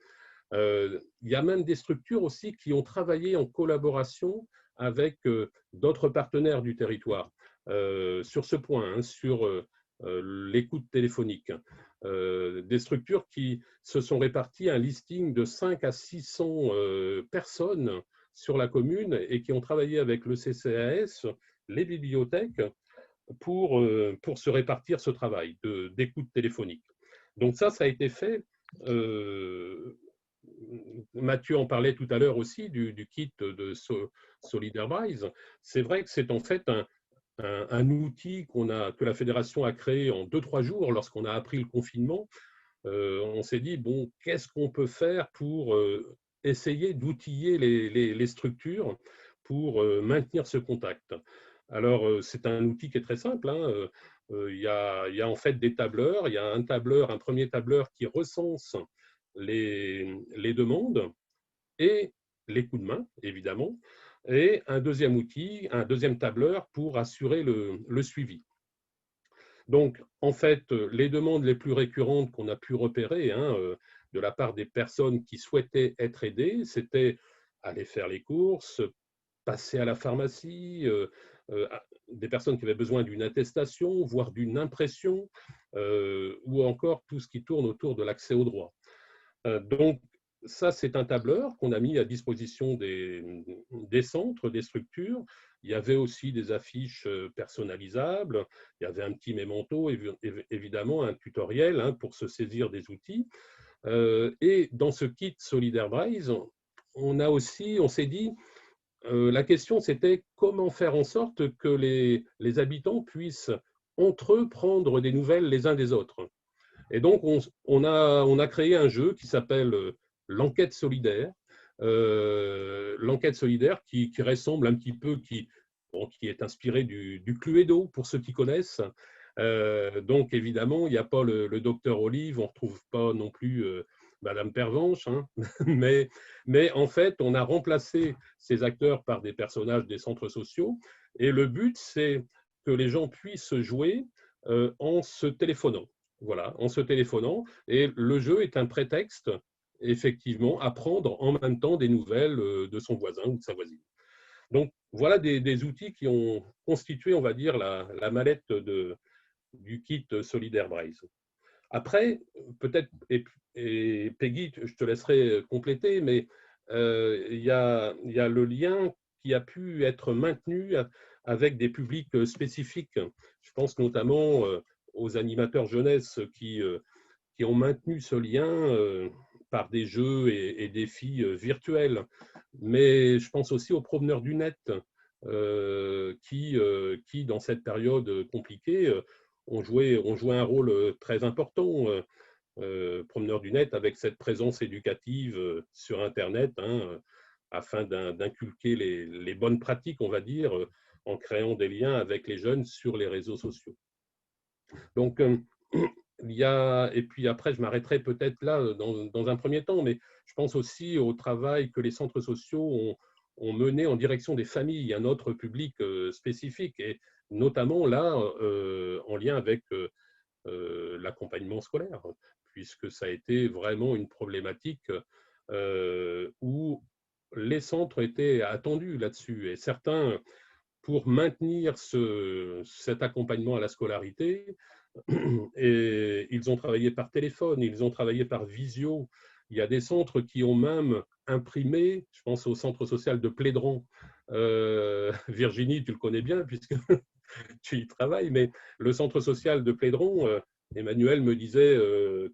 Il y a même des structures aussi qui ont travaillé en collaboration avec d'autres partenaires du territoire sur ce point, hein, sur l'écoute téléphonique. Des structures qui se sont réparties un listing de 5 à 600 personnes sur la commune et qui ont travaillé avec le CCAS, les bibliothèques, pour se répartir ce travail d'écoute téléphonique. Donc ça a été fait. Mathieu en parlait tout à l'heure aussi du kit de Solidaire Braille. C'est vrai que c'est en fait un outil que la fédération a créé en 2-3 jours lorsqu'on a appris le confinement. On s'est dit, bon, qu'est-ce qu'on peut faire pour essayer d'outiller les structures pour maintenir ce contact. Alors, c'est un outil qui est très simple, hein. Il y a en fait des tableurs. Il y a un premier tableur qui recense les demandes et les coups de main, évidemment, et un deuxième outil, un deuxième tableur pour assurer le suivi. Donc, en fait, les demandes les plus récurrentes qu'on a pu repérer, hein, de la part des personnes qui souhaitaient être aidées, c'était aller faire les courses, passer à la pharmacie, des personnes qui avaient besoin d'une attestation, voire d'une impression, ou encore tout ce qui tourne autour de l'accès au droit. Donc, ça, c'est un tableur qu'on a mis à disposition des centres, des structures. Il y avait aussi des affiches personnalisables, il y avait un petit mémento, évidemment, un tutoriel hein, pour se saisir des outils. Et dans ce kit Solidaire Braille, on s'est dit, la question c'était comment faire en sorte que les habitants puissent entre eux prendre des nouvelles les uns des autres. Et donc, on a créé un jeu qui s'appelle l'enquête solidaire. L'enquête solidaire qui ressemble un petit peu, qui est inspiré du Cluedo, pour ceux qui connaissent. Donc, évidemment, il n'y a pas le docteur Olive, on ne retrouve pas non plus Madame Pervenche, hein. mais en fait, on a remplacé ces acteurs par des personnages des centres sociaux. Et le but, c'est que les gens puissent jouer en se téléphonant. Voilà, en se téléphonant. Et le jeu est un prétexte, effectivement, à prendre en même temps des nouvelles de son voisin ou de sa voisine. Donc, voilà des outils qui ont constitué, on va dire, la mallette du kit Solidaire Braille. Après, peut-être, et Peggy, je te laisserai compléter, mais il y a le lien qui a pu être maintenu avec des publics spécifiques. Je pense notamment aux animateurs jeunesse qui ont maintenu ce lien par des jeux et défis virtuels. Mais je pense aussi aux promeneurs du net qui, dans cette période compliquée, ont joué un rôle très important. Promeneurs du net avec cette présence éducative sur Internet, hein, afin d'inculquer les bonnes pratiques, on va dire, en créant des liens avec les jeunes sur les réseaux sociaux. Donc, il y a, et puis après, je m'arrêterai peut-être là dans un premier temps, mais je pense aussi au travail que les centres sociaux ont mené en direction des familles, un autre public spécifique, et notamment là, en lien avec l'accompagnement scolaire, puisque ça a été vraiment une problématique où les centres étaient attendus là-dessus. Et certains, pour maintenir cet accompagnement à la scolarité, et ils ont travaillé par téléphone, ils ont travaillé par visio. Il y a des centres qui ont même imprimé, je pense au centre social de Plédran. Virginie, tu le connais bien puisque tu y travailles, mais le centre social de Plédran, Emmanuel me disait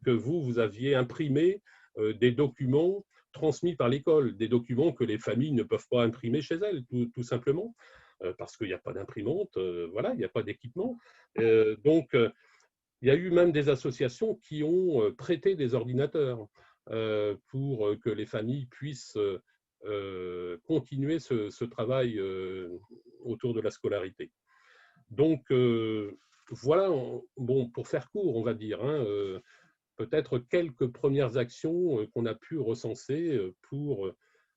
que vous aviez imprimé des documents transmis par l'école, des documents que les familles ne peuvent pas imprimer chez elles, tout simplement, parce qu'il n'y a pas d'imprimante, voilà, il n'y a pas d'équipement. Donc, il y a eu même des associations qui ont prêté des ordinateurs pour que les familles puissent continuer ce travail autour de la scolarité. Donc, voilà, bon, pour faire court, on va dire, hein, peut-être quelques premières actions qu'on a pu recenser pour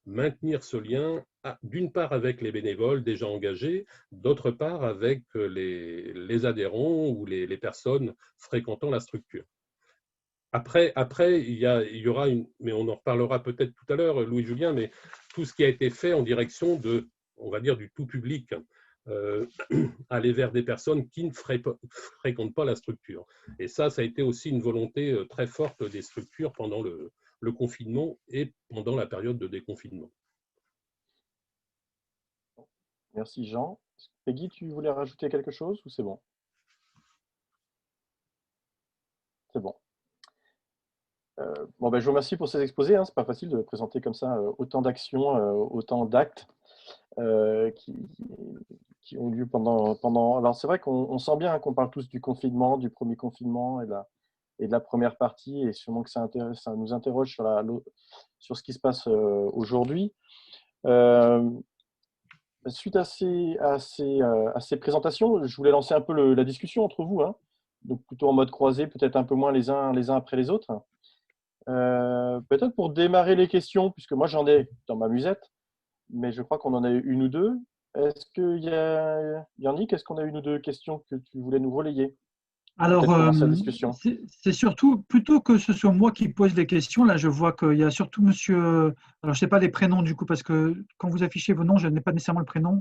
maintenir ce lien, d'une part avec les bénévoles déjà engagés, d'autre part avec les adhérents ou les personnes fréquentant la structure. Après il y aura mais on en reparlera peut-être tout à l'heure, Louis-Julien, mais tout ce qui a été fait en direction on va dire, du tout public, aller vers des personnes qui ne fréquentent pas la structure. Et ça a été aussi une volonté très forte des structures pendant le confinement et pendant la période de déconfinement.
Merci Jean. Peggy, tu voulais rajouter quelque chose ou c'est bon? C'est bon. Bon, ben, je vous remercie pour ces exposés. Hein. Ce n'est pas facile de présenter comme ça autant d'actions, autant d'actes qui ont lieu pendant... Alors c'est vrai qu'on sent bien qu'on parle tous du confinement, du premier confinement et de la première partie, et sûrement que ça nous interroge sur ce qui se passe aujourd'hui. Suite à ces présentations, je voulais lancer un peu la discussion entre vous, hein. Donc plutôt en mode croisé, peut-être un peu moins les uns après les autres. Peut-être pour démarrer les questions, puisque moi j'en ai dans ma musette, mais je crois qu'on en a une ou deux. Est-ce qu'il y a, Yannick, est-ce qu'on a une ou deux questions que tu voulais nous relayer? peut-être
Alors,
commencer la discussion.
c'est surtout, plutôt que ce soit moi qui pose les questions, là, je vois qu'il y a surtout monsieur, alors je ne sais pas les prénoms du coup, parce que quand vous affichez vos noms, je n'ai pas nécessairement le prénom.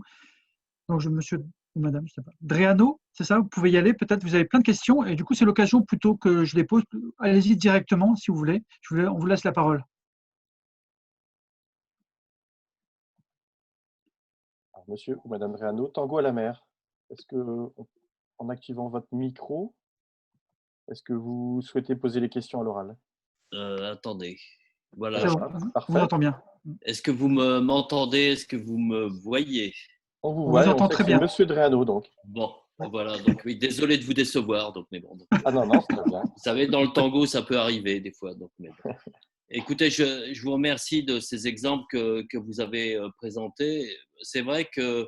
Donc, monsieur ou madame, je ne sais pas. Dreano, c'est ça? Vous pouvez y aller. Peut-être vous avez plein de questions. Et du coup, c'est l'occasion plutôt que je les pose. Allez-y directement si vous voulez. On vous laisse la parole.
Alors, monsieur ou madame Dreano, tango à la mer. Est-ce que, en activant votre micro, est-ce que vous souhaitez poser les questions à l'oral?
Attendez. Voilà.
C'est bon, on vous entend bien.
Est-ce que vous m'entendez? Est-ce que vous me voyez?
On vous
On
voit
vous
et on
entend
sait
très
que c'est
bien.
monsieur Dreano, donc.
Bon, voilà. Donc, oui, désolé de vous décevoir. Donc, mais bon.
Ah non, non, c'est très bien.
Vous savez, dans le tango, ça peut arriver des fois. Donc, mais bon. Écoutez, je vous remercie de ces exemples que vous avez présentés. C'est vrai que,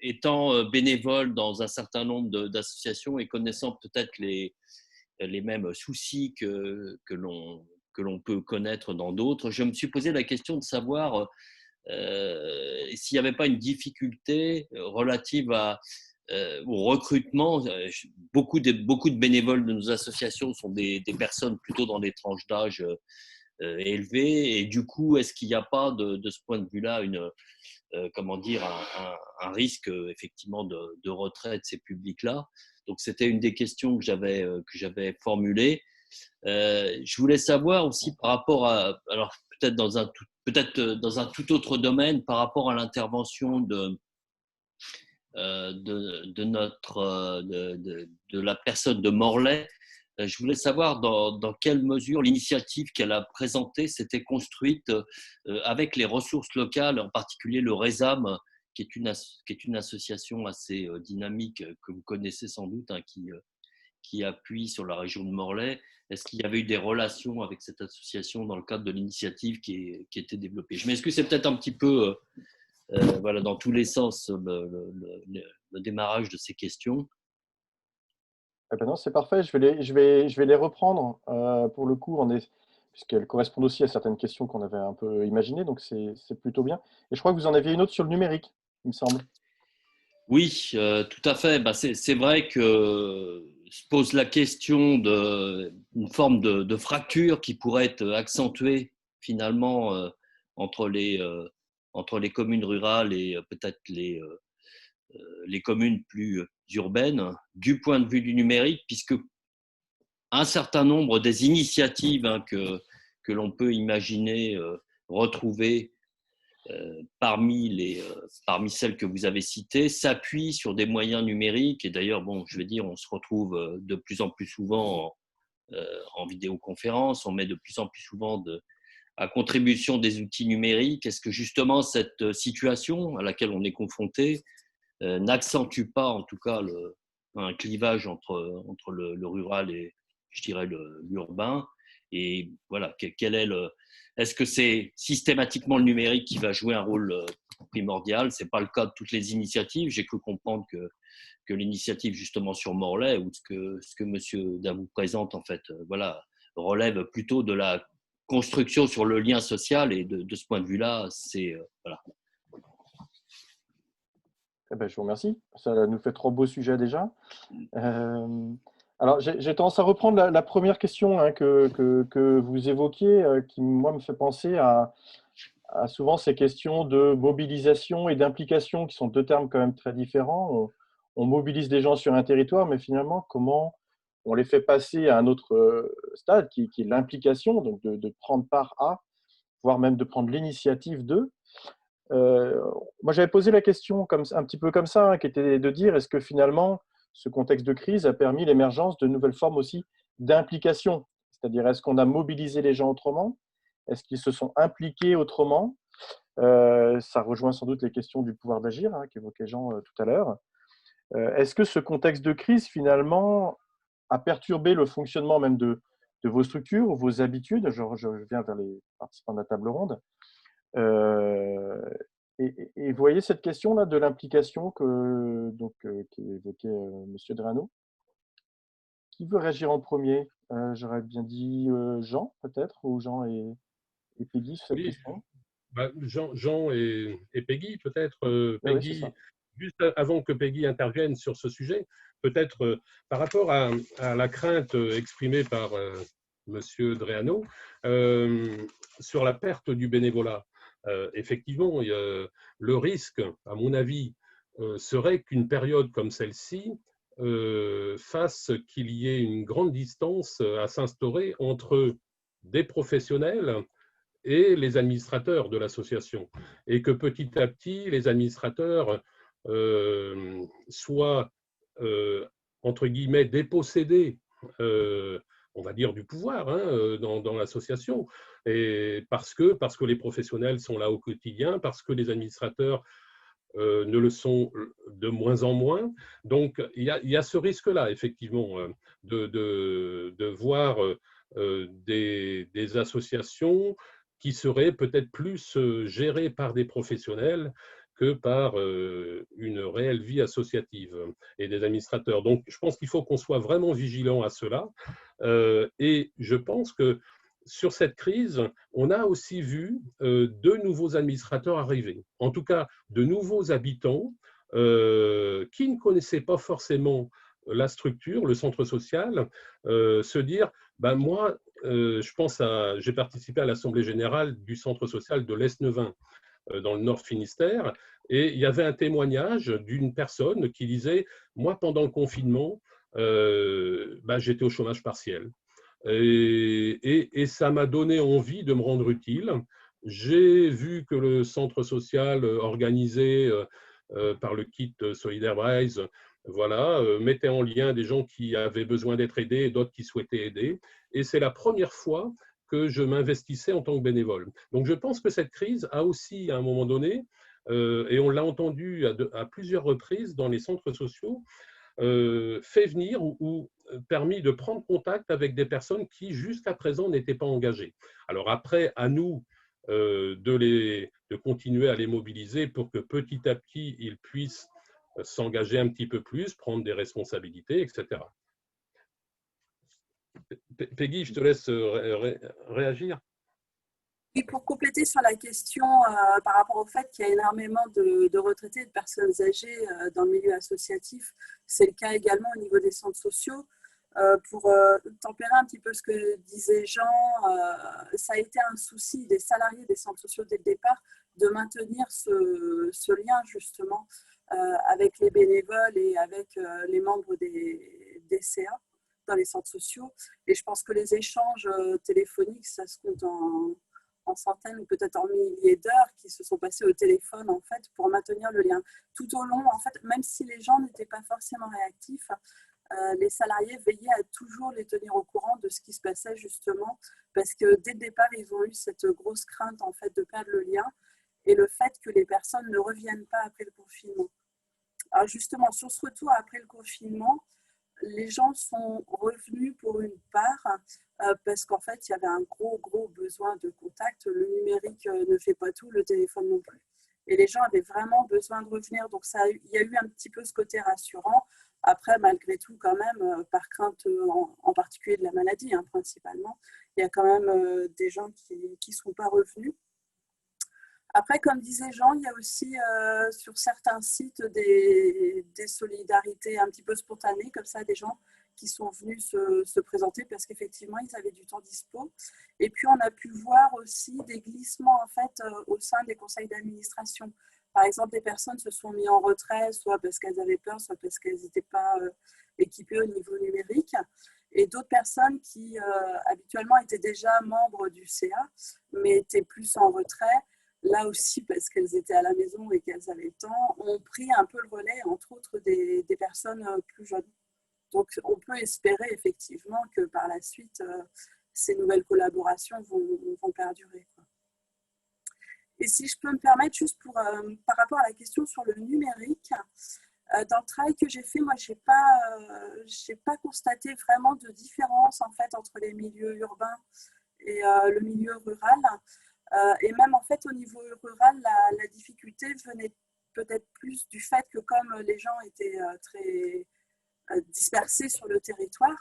étant bénévole dans un certain nombre d'associations et connaissant peut-être les mêmes soucis que l'on peut connaître dans d'autres, je me suis posé la question de savoir s'il n'y avait pas une difficulté relative au recrutement. Beaucoup de bénévoles de nos associations sont des personnes plutôt dans des tranches d'âge élevées, et du coup, est-ce qu'il n'y a pas de ce point de vue-là comment dire, un risque effectivement de retrait de ces publics-là? Donc, c'était une des questions que j'avais formulées. Je voulais savoir aussi par rapport à, alors peut-être dans un tout autre domaine, par rapport à l'intervention de la personne de Morlaix. Je voulais savoir dans quelle mesure l'initiative qu'elle a présentée s'était construite avec les ressources locales, en particulier le RESAM, qui est une association assez dynamique que vous connaissez sans doute, hein, qui appuie sur la région de Morlaix. Est-ce qu'il y avait eu des relations avec cette association dans le cadre de l'initiative qui était développée? Je m'excuse, c'est peut-être un petit peu voilà, dans tous les sens le démarrage de ces questions.
Eh ben non, c'est parfait. Je vais les reprendre. Pour le coup, puisqu'elles correspondent aussi à certaines questions qu'on avait un peu imaginées, donc c'est plutôt bien. Et je crois que vous en aviez une autre sur le numérique, il me semble.
Oui, tout à fait. Bah, c'est vrai que se pose la question d'une forme de fracture qui pourrait être accentuée finalement entre les communes rurales et peut-être les communes plus urbaines du point de vue du numérique, puisque un certain nombre des initiatives, hein, que l'on peut imaginer retrouver parmi celles que vous avez citées, s'appuient sur des moyens numériques. Et d'ailleurs, bon, je vais dire, on se retrouve de plus en plus souvent en vidéoconférence, on met de plus en plus souvent à contribution des outils numériques. Est-ce que justement cette situation à laquelle on est confronté n'accentue pas en tout cas un clivage entre le rural et, je dirais, l'urbain? Et voilà, est-ce que c'est systématiquement le numérique qui va jouer un rôle primordial? Ce n'est pas le cas de toutes les initiatives. J'ai cru comprendre que l'initiative justement sur Morlaix, ou ce que M. Davout présente, en fait, voilà, relève plutôt de la construction sur le lien social, et de ce point de vue-là, c'est voilà.
Eh ben, je vous remercie. Ça nous fait 3 beaux sujets déjà. Alors, j'ai tendance à reprendre la première question, hein, que vous évoquiez, qui, moi, me fait penser à souvent ces questions de mobilisation et d'implication, qui sont 2 termes quand même très différents. On mobilise des gens sur un territoire, mais finalement, comment on les fait passer à un autre stade, qui est l'implication, donc de prendre part à, voire même de prendre l'initiative de. Moi, j'avais posé la question un petit peu comme ça, hein, qui était de dire, est-ce que finalement, ce contexte de crise a permis l'émergence de nouvelles formes aussi d'implication? C'est-à-dire, est-ce qu'on a mobilisé les gens autrement? Est-ce qu'ils se sont impliqués autrement? Ça rejoint sans doute les questions du pouvoir d'agir, hein, qu'évoquait Jean tout à l'heure. Est-ce que ce contexte de crise, finalement, a perturbé le fonctionnement même de vos structures ou vos habitudes? Je viens vers les participants de la table ronde. Et vous voyez cette question-là de l'implication qu'évoquait M. Dreano. Qui veut réagir en premier? J'aurais bien dit Jean, peut-être, ou Jean et Peggy sur cette
Oui,
question.
bah, Jean et Peggy, peut-être.
Oui,
Peggy, juste avant que Peggy intervienne sur ce sujet, peut-être par rapport à la crainte exprimée par Monsieur Dreano sur la perte du bénévolat. Effectivement, le risque, à mon avis, serait qu'une période comme celle-ci fasse qu'il y ait une grande distance à s'instaurer entre des professionnels et les administrateurs de l'association, et que petit à petit, les administrateurs soient, entre guillemets, dépossédés, on va dire, du pouvoir dans l'association, et parce que les professionnels sont là au quotidien, parce que les administrateurs ne le sont de moins en moins. Donc, il y a ce risque-là, effectivement, de voir des associations qui seraient peut-être plus gérées par des professionnels que par une réelle vie associative et des administrateurs. Donc, je pense qu'il faut qu'on soit vraiment vigilant à cela. Et je pense que sur cette crise, on a aussi vu de nouveaux administrateurs arriver, en tout cas de nouveaux habitants qui ne connaissaient pas forcément la structure, le centre social, se dire ben moi, j'ai participé à l'Assemblée générale du centre social de l'Est-Neuvin, dans le Nord Finistère, et il y avait un témoignage d'une personne qui disait moi, pendant le confinement, j'étais au chômage partiel. Et ça m'a donné envie de me rendre utile. J'ai vu que le centre social organisé par le kit Solidaire Braise, voilà, mettait en lien des gens qui avaient besoin d'être aidés et d'autres qui souhaitaient aider. Et c'est la première fois que je m'investissais en tant que bénévole. Donc je pense que cette crise a aussi, à un moment donné, et on l'a entendu à plusieurs reprises dans les centres sociaux, fait venir ou permis de prendre contact avec des personnes qui, jusqu'à présent, n'étaient pas engagées. Alors après, à nous de continuer à les mobiliser pour que petit à petit, ils puissent s'engager un petit peu plus, prendre des responsabilités, etc. Peggy, je te laisse réagir.
Oui, pour compléter sur la question par rapport au fait qu'il y a énormément de retraités et de personnes âgées dans le milieu associatif, c'est le cas également au niveau des centres sociaux. Pour tempérer un petit peu ce que disait Jean, ça a été un souci des salariés des centres sociaux dès le départ de maintenir ce lien justement avec les bénévoles et avec les membres des CA dans les centres sociaux. Et je pense que les échanges téléphoniques, ça se compte en centaines ou peut-être en milliers d'heures qui se sont passées au téléphone en fait pour maintenir le lien. Tout au long, en fait, même si les gens n'étaient pas forcément réactifs, les salariés veillaient à toujours les tenir au courant de ce qui se passait justement parce que dès le départ, ils ont eu cette grosse crainte en fait de perdre le lien et le fait que les personnes ne reviennent pas après le confinement. Alors justement, sur ce retour après le confinement, les gens sont revenus pour une part parce qu'en fait, il y avait un gros besoin de contact. Le numérique ne fait pas tout, le téléphone non plus. Et les gens avaient vraiment besoin de revenir. Donc, il y a eu un petit peu ce côté rassurant. Après, malgré tout, quand même, par crainte en particulier de la maladie, principalement, il y a quand même des gens qui ne sont pas revenus. Après, comme disait Jean, il y a aussi sur certains sites des solidarités un petit peu spontanées, comme ça, des gens qui sont venus se présenter parce qu'effectivement, ils avaient du temps dispo. Et puis, on a pu voir aussi des glissements en fait, au sein des conseils d'administration. Par exemple, des personnes se sont mises en retrait, soit parce qu'elles avaient peur, soit parce qu'elles n'étaient pas équipées au niveau numérique. Et d'autres personnes qui habituellement étaient déjà membres du CA, mais étaient plus en retrait, là aussi parce qu'elles étaient à la maison et qu'elles avaient le temps, ont pris un peu le relais, entre autres des personnes plus jeunes. Donc on peut espérer effectivement que par la suite, ces nouvelles collaborations vont perdurer. Et si je peux me permettre, juste par rapport à la question sur le numérique, dans le travail que j'ai fait, moi, je n'ai pas constaté vraiment de différence en fait, entre les milieux urbains et le milieu rural. Et même en fait au niveau rural, la difficulté venait peut-être plus du fait que comme les gens étaient très dispersés sur le territoire,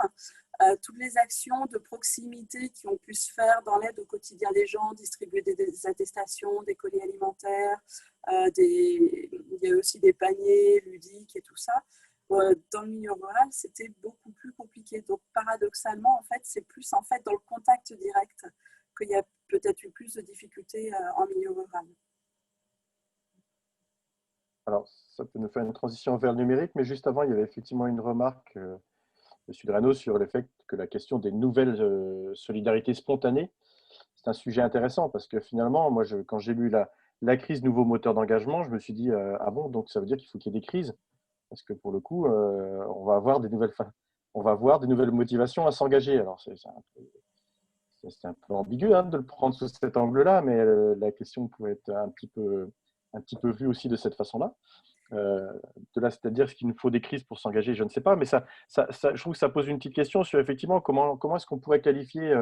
toutes les actions de proximité qui ont pu se faire dans l'aide au quotidien des gens, distribuer des attestations, des colis alimentaires, il y a aussi des paniers ludiques et tout ça, dans le milieu rural, c'était beaucoup plus compliqué. Donc, paradoxalement, en fait, c'est plus en fait dans le contact direct qu'il y a peut-être eu plus de difficultés en milieu rural.
Alors, ça peut nous faire une transition vers le numérique, mais juste avant, il y avait effectivement une remarque, M. Drano, sur le fait que la question des nouvelles solidarités spontanées, c'est un sujet intéressant parce que finalement, moi, quand j'ai lu la crise nouveau moteur d'engagement, je me suis dit, ah bon, donc ça veut dire qu'il faut qu'il y ait des crises parce que pour le coup, on va avoir des nouvelles motivations à s'engager. Alors, c'est un peu ambigu hein, de le prendre sous cet angle-là, mais la question pouvait être un petit peu vue aussi de cette façon-là. De là, c'est-à-dire est-ce qu'il nous faut des crises pour s'engager, je ne sais pas, mais je trouve que ça pose une petite question sur effectivement comment est-ce qu'on pourrait qualifier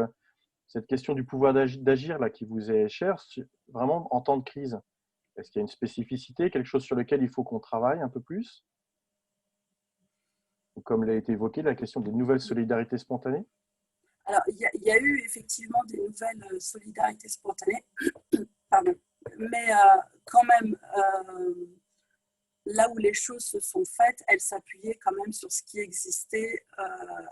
cette question du pouvoir d'agir là qui vous est chère, vraiment en temps de crise. Est-ce qu'il y a une spécificité, quelque chose sur lequel il faut qu'on travaille un peu plus? Ou comme l'a été évoqué, la question des nouvelles solidarités spontanées?
Alors, il y a eu effectivement des nouvelles solidarités spontanées, pardon. Mais quand même, là où les choses se sont faites, elles s'appuyaient quand même sur ce qui existait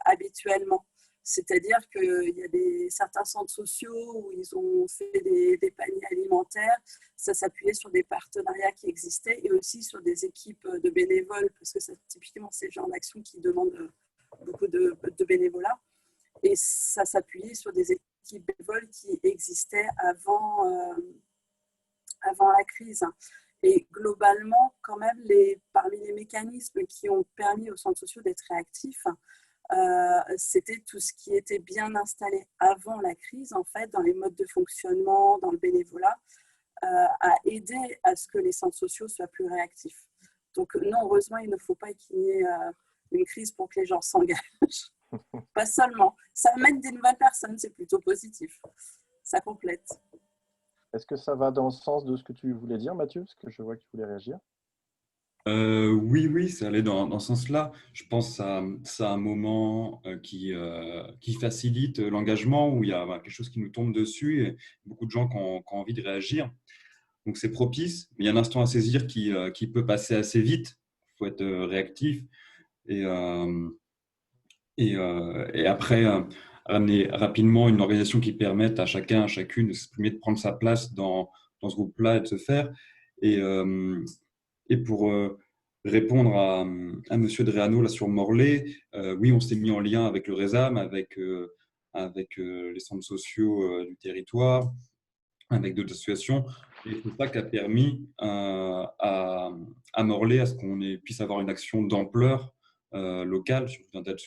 habituellement. C'est-à-dire qu'il y a certains centres sociaux où ils ont fait des paniers alimentaires. Ça s'appuyait sur des partenariats qui existaient et aussi sur des équipes de bénévoles, parce que typiquement, c'est le genre d'action qui demande beaucoup de bénévolat. Et ça s'appuyait sur des équipes bénévoles qui existaient avant la crise. Et globalement, quand même, parmi les mécanismes qui ont permis aux centres sociaux d'être réactifs, c'était tout ce qui était bien installé avant la crise, en fait, dans les modes de fonctionnement, dans le bénévolat, a aidé à ce que les centres sociaux soient plus réactifs. Donc non, heureusement, il ne faut pas qu'il y ait une crise pour que les gens s'engagent. Pas seulement. Ça amène des nouvelles personnes, c'est plutôt positif. Ça complète.
Est-ce que ça va dans le sens de ce que tu voulais dire, Mathieu? Parce que je vois que tu voulais réagir.
Oui, ça allait dans ce sens-là. Je pense à un moment qui facilite l'engagement, où il y a quelque chose qui nous tombe dessus et beaucoup de gens qui ont envie de réagir. Donc, c'est propice. Mais il y a un instant à saisir qui peut passer assez vite. Il faut être réactif. Et après, ramener rapidement une organisation qui permette à chacun, à chacune de s'exprimer, de prendre sa place dans ce groupe-là et de se faire. Et pour répondre à M. Dreano là, sur Morlaix, oui, on s'est mis en lien avec le RESAM, avec les centres sociaux du territoire, avec d'autres associations. Et c'est ça qui a permis à Morlaix à ce qu'on puisse avoir une action d'ampleur locale sur tout un tas de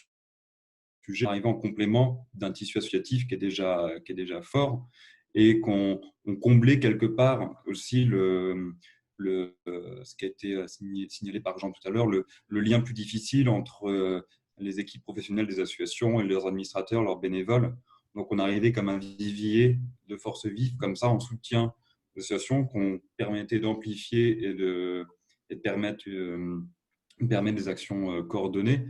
sujets, arrivant en complément d'un tissu associatif qui est déjà fort, et qu'on comblait quelque part aussi ce qui a été signalé par Jean tout à l'heure, le lien plus difficile entre les équipes professionnelles des associations et leurs administrateurs, leurs bénévoles. Donc, on arrivait comme un vivier de forces vives, comme ça, en soutien des associations, qu'on permettait d'amplifier et de permettre des actions coordonnées.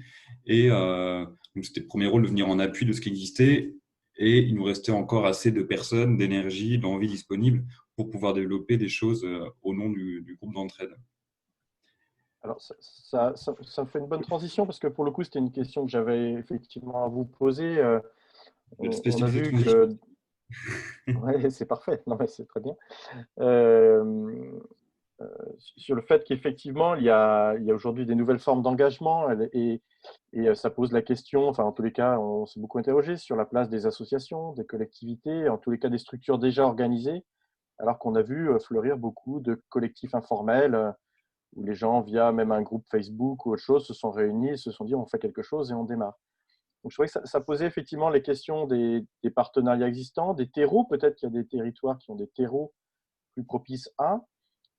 Et donc, c'était le premier rôle de venir en appui de ce qui existait. Et il nous restait encore assez de personnes, d'énergie, d'envie disponible pour pouvoir développer des choses au nom du groupe d'entraide.
Alors, ça me fait une bonne transition parce que pour le coup, c'était une question que j'avais effectivement à vous poser. On a vu que… Oui, c'est parfait. Non, mais c'est très bien. Sur le fait qu'effectivement, il y a aujourd'hui des nouvelles formes d'engagement et ça pose la question, enfin en tous les cas, on s'est beaucoup interrogé sur la place des associations, des collectivités, en tous les cas des structures déjà organisées, alors qu'on a vu fleurir beaucoup de collectifs informels où les gens, via même un groupe Facebook ou autre chose, se sont réunis et se sont dit on fait quelque chose et on démarre. Donc je trouvais que ça posait effectivement les questions des partenariats existants, des terreaux, peut-être qu'il y a des territoires qui ont des terreaux plus propices à…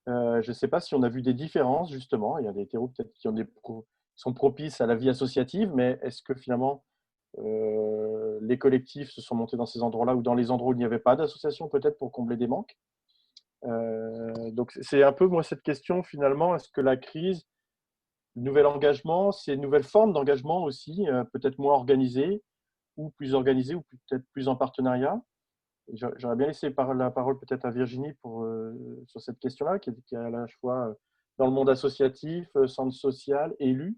je ne sais pas si on a vu des différences, justement. Il y a des terreaux peut-être qui sont propices à la vie associative, mais est-ce que finalement, les collectifs se sont montés dans ces endroits-là ou dans les endroits où il n'y avait pas d'association, peut-être pour combler des manques? Donc, c'est un peu, moi, cette question, finalement, est-ce que la crise, le nouvel engagement, c'est une nouvelle forme d'engagement aussi, peut-être moins organisée ou peut-être plus en partenariat? J'aurais bien laissé la parole peut-être à Virginie sur cette question-là, qui est à la fois dans le monde associatif, centre social, élu.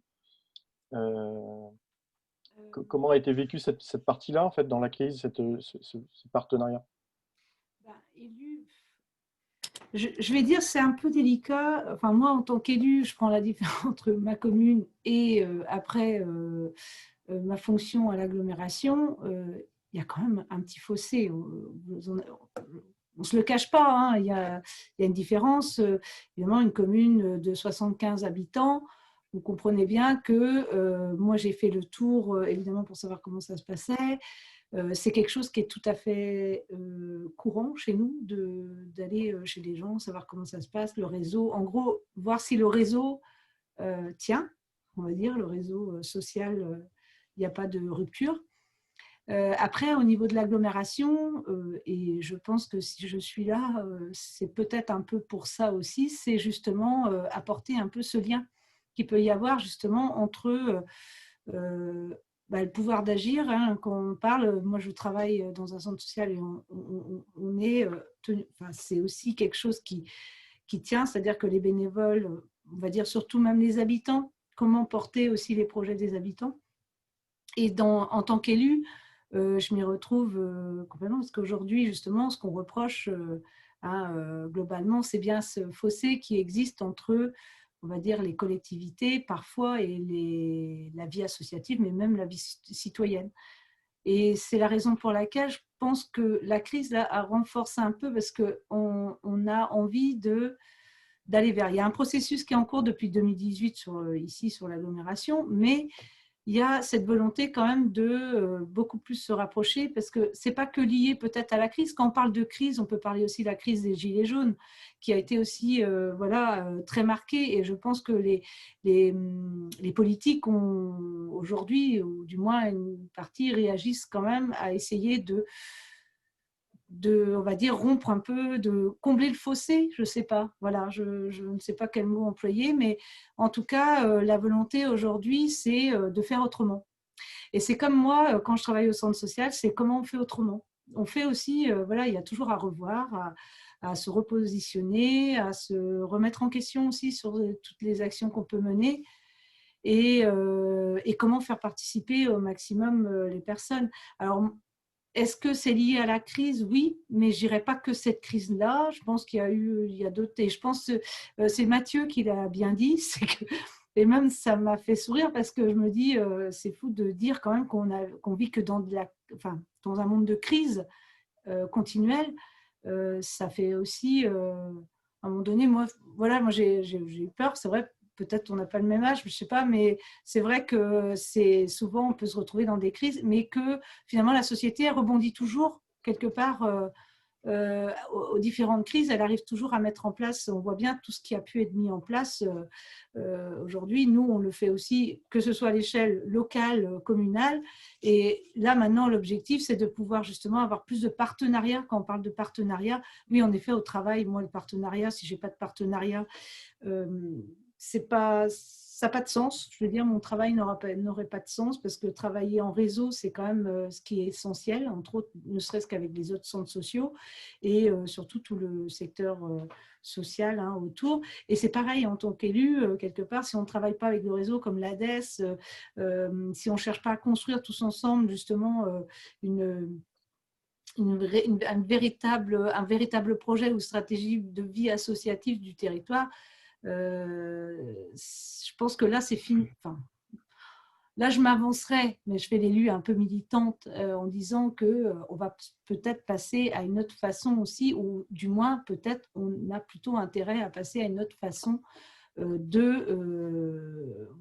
Comment a été vécue cette partie-là, en fait, dans la crise, ce partenariat?
Je vais dire, c'est un peu délicat. Enfin, moi, en tant qu'élu, je prends la différence entre ma commune et après ma fonction à l'agglomération. Il y a quand même un petit fossé. On ne se le cache pas, hein, il y a une différence. Évidemment, une commune de 75 habitants, vous comprenez bien que moi, j'ai fait le tour, évidemment, pour savoir comment ça se passait. C'est quelque chose qui est tout à fait courant chez nous, d'aller chez les gens, savoir comment ça se passe, le réseau. En gros, voir si le réseau tient, on va dire, le réseau social, il n'y a pas de rupture. Après, au niveau de l'agglomération, et je pense que si je suis là, c'est peut-être un peu pour ça aussi, c'est justement apporter un peu ce lien qu'il peut y avoir justement entre le pouvoir d'agir. Hein, quand on parle, moi je travaille dans un centre social et on est tenu, enfin, c'est aussi quelque chose qui tient, c'est-à-dire que les bénévoles, on va dire surtout même les habitants, comment porter aussi les projets des habitants. Et en tant qu'élu, je m'y retrouve complètement, parce qu'aujourd'hui, justement, ce qu'on reproche globalement, c'est bien ce fossé qui existe entre, on va dire, les collectivités parfois et la vie associative, mais même la vie citoyenne. Et c'est la raison pour laquelle je pense que la crise là, a renforcé un peu, parce qu'on a envie d'aller vers. Il y a un processus qui est en cours depuis 2018 ici sur l'agglomération, mais il y a cette volonté quand même de beaucoup plus se rapprocher, parce que ce n'est pas que lié peut-être à la crise. Quand on parle de crise, on peut parler aussi de la crise des Gilets jaunes, qui a été aussi très marquée. Et je pense que les politiques ont aujourd'hui, ou du moins une partie, réagissent quand même à essayer de, on va dire, rompre un peu, de combler le fossé, je ne sais pas. Voilà, je ne sais pas quel mot employer, mais en tout cas, la volonté aujourd'hui, c'est de faire autrement. Et c'est comme moi, quand je travaille au centre social, c'est comment on fait autrement. On fait aussi, il y a toujours à revoir, à se repositionner, à se remettre en question aussi sur toutes les actions qu'on peut mener. Et comment faire participer au maximum les personnes. Alors, est-ce que c'est lié à la crise? Oui, mais je dirais pas que cette crise-là. Je pense qu'il y a d'autres. Et je pense que c'est Mathieu qui l'a bien dit. Et même ça m'a fait sourire, parce que je me dis, c'est fou de dire quand même qu'on vit que dans un monde de crise continuelle. Ça fait aussi, à un moment donné, moi j'ai eu peur. C'est vrai. Peut-être on n'a pas le même âge, je ne sais pas, mais c'est vrai que souvent on peut se retrouver dans des crises, mais que finalement la société elle rebondit toujours quelque part aux différentes crises. Elle arrive toujours à mettre en place, on voit bien tout ce qui a pu être mis en place aujourd'hui. Nous, on le fait aussi, que ce soit à l'échelle locale, communale. Et là, maintenant, l'objectif, c'est de pouvoir justement avoir plus de partenariats. Quand on parle de partenariat, oui, en effet, au travail, moi, le partenariat, si je n'ai pas de partenariat, ça n'a pas de sens. Je veux dire, mon travail n'aurait pas de sens, parce que travailler en réseau, c'est quand même ce qui est essentiel, entre autres, ne serait-ce qu'avec les autres centres sociaux et surtout tout le secteur social autour. Et c'est pareil, en tant qu'élu, quelque part, si on ne travaille pas avec le réseau comme l'ADES, si on ne cherche pas à construire tous ensemble justement un véritable projet ou stratégie de vie associative du territoire, je pense que là, c'est fini. Enfin, là, je m'avancerai, mais je fais l'élu un peu militante en disant qu'on va peut-être passer à une autre façon aussi, ou du moins, peut-être, on a plutôt intérêt à passer à une autre façon on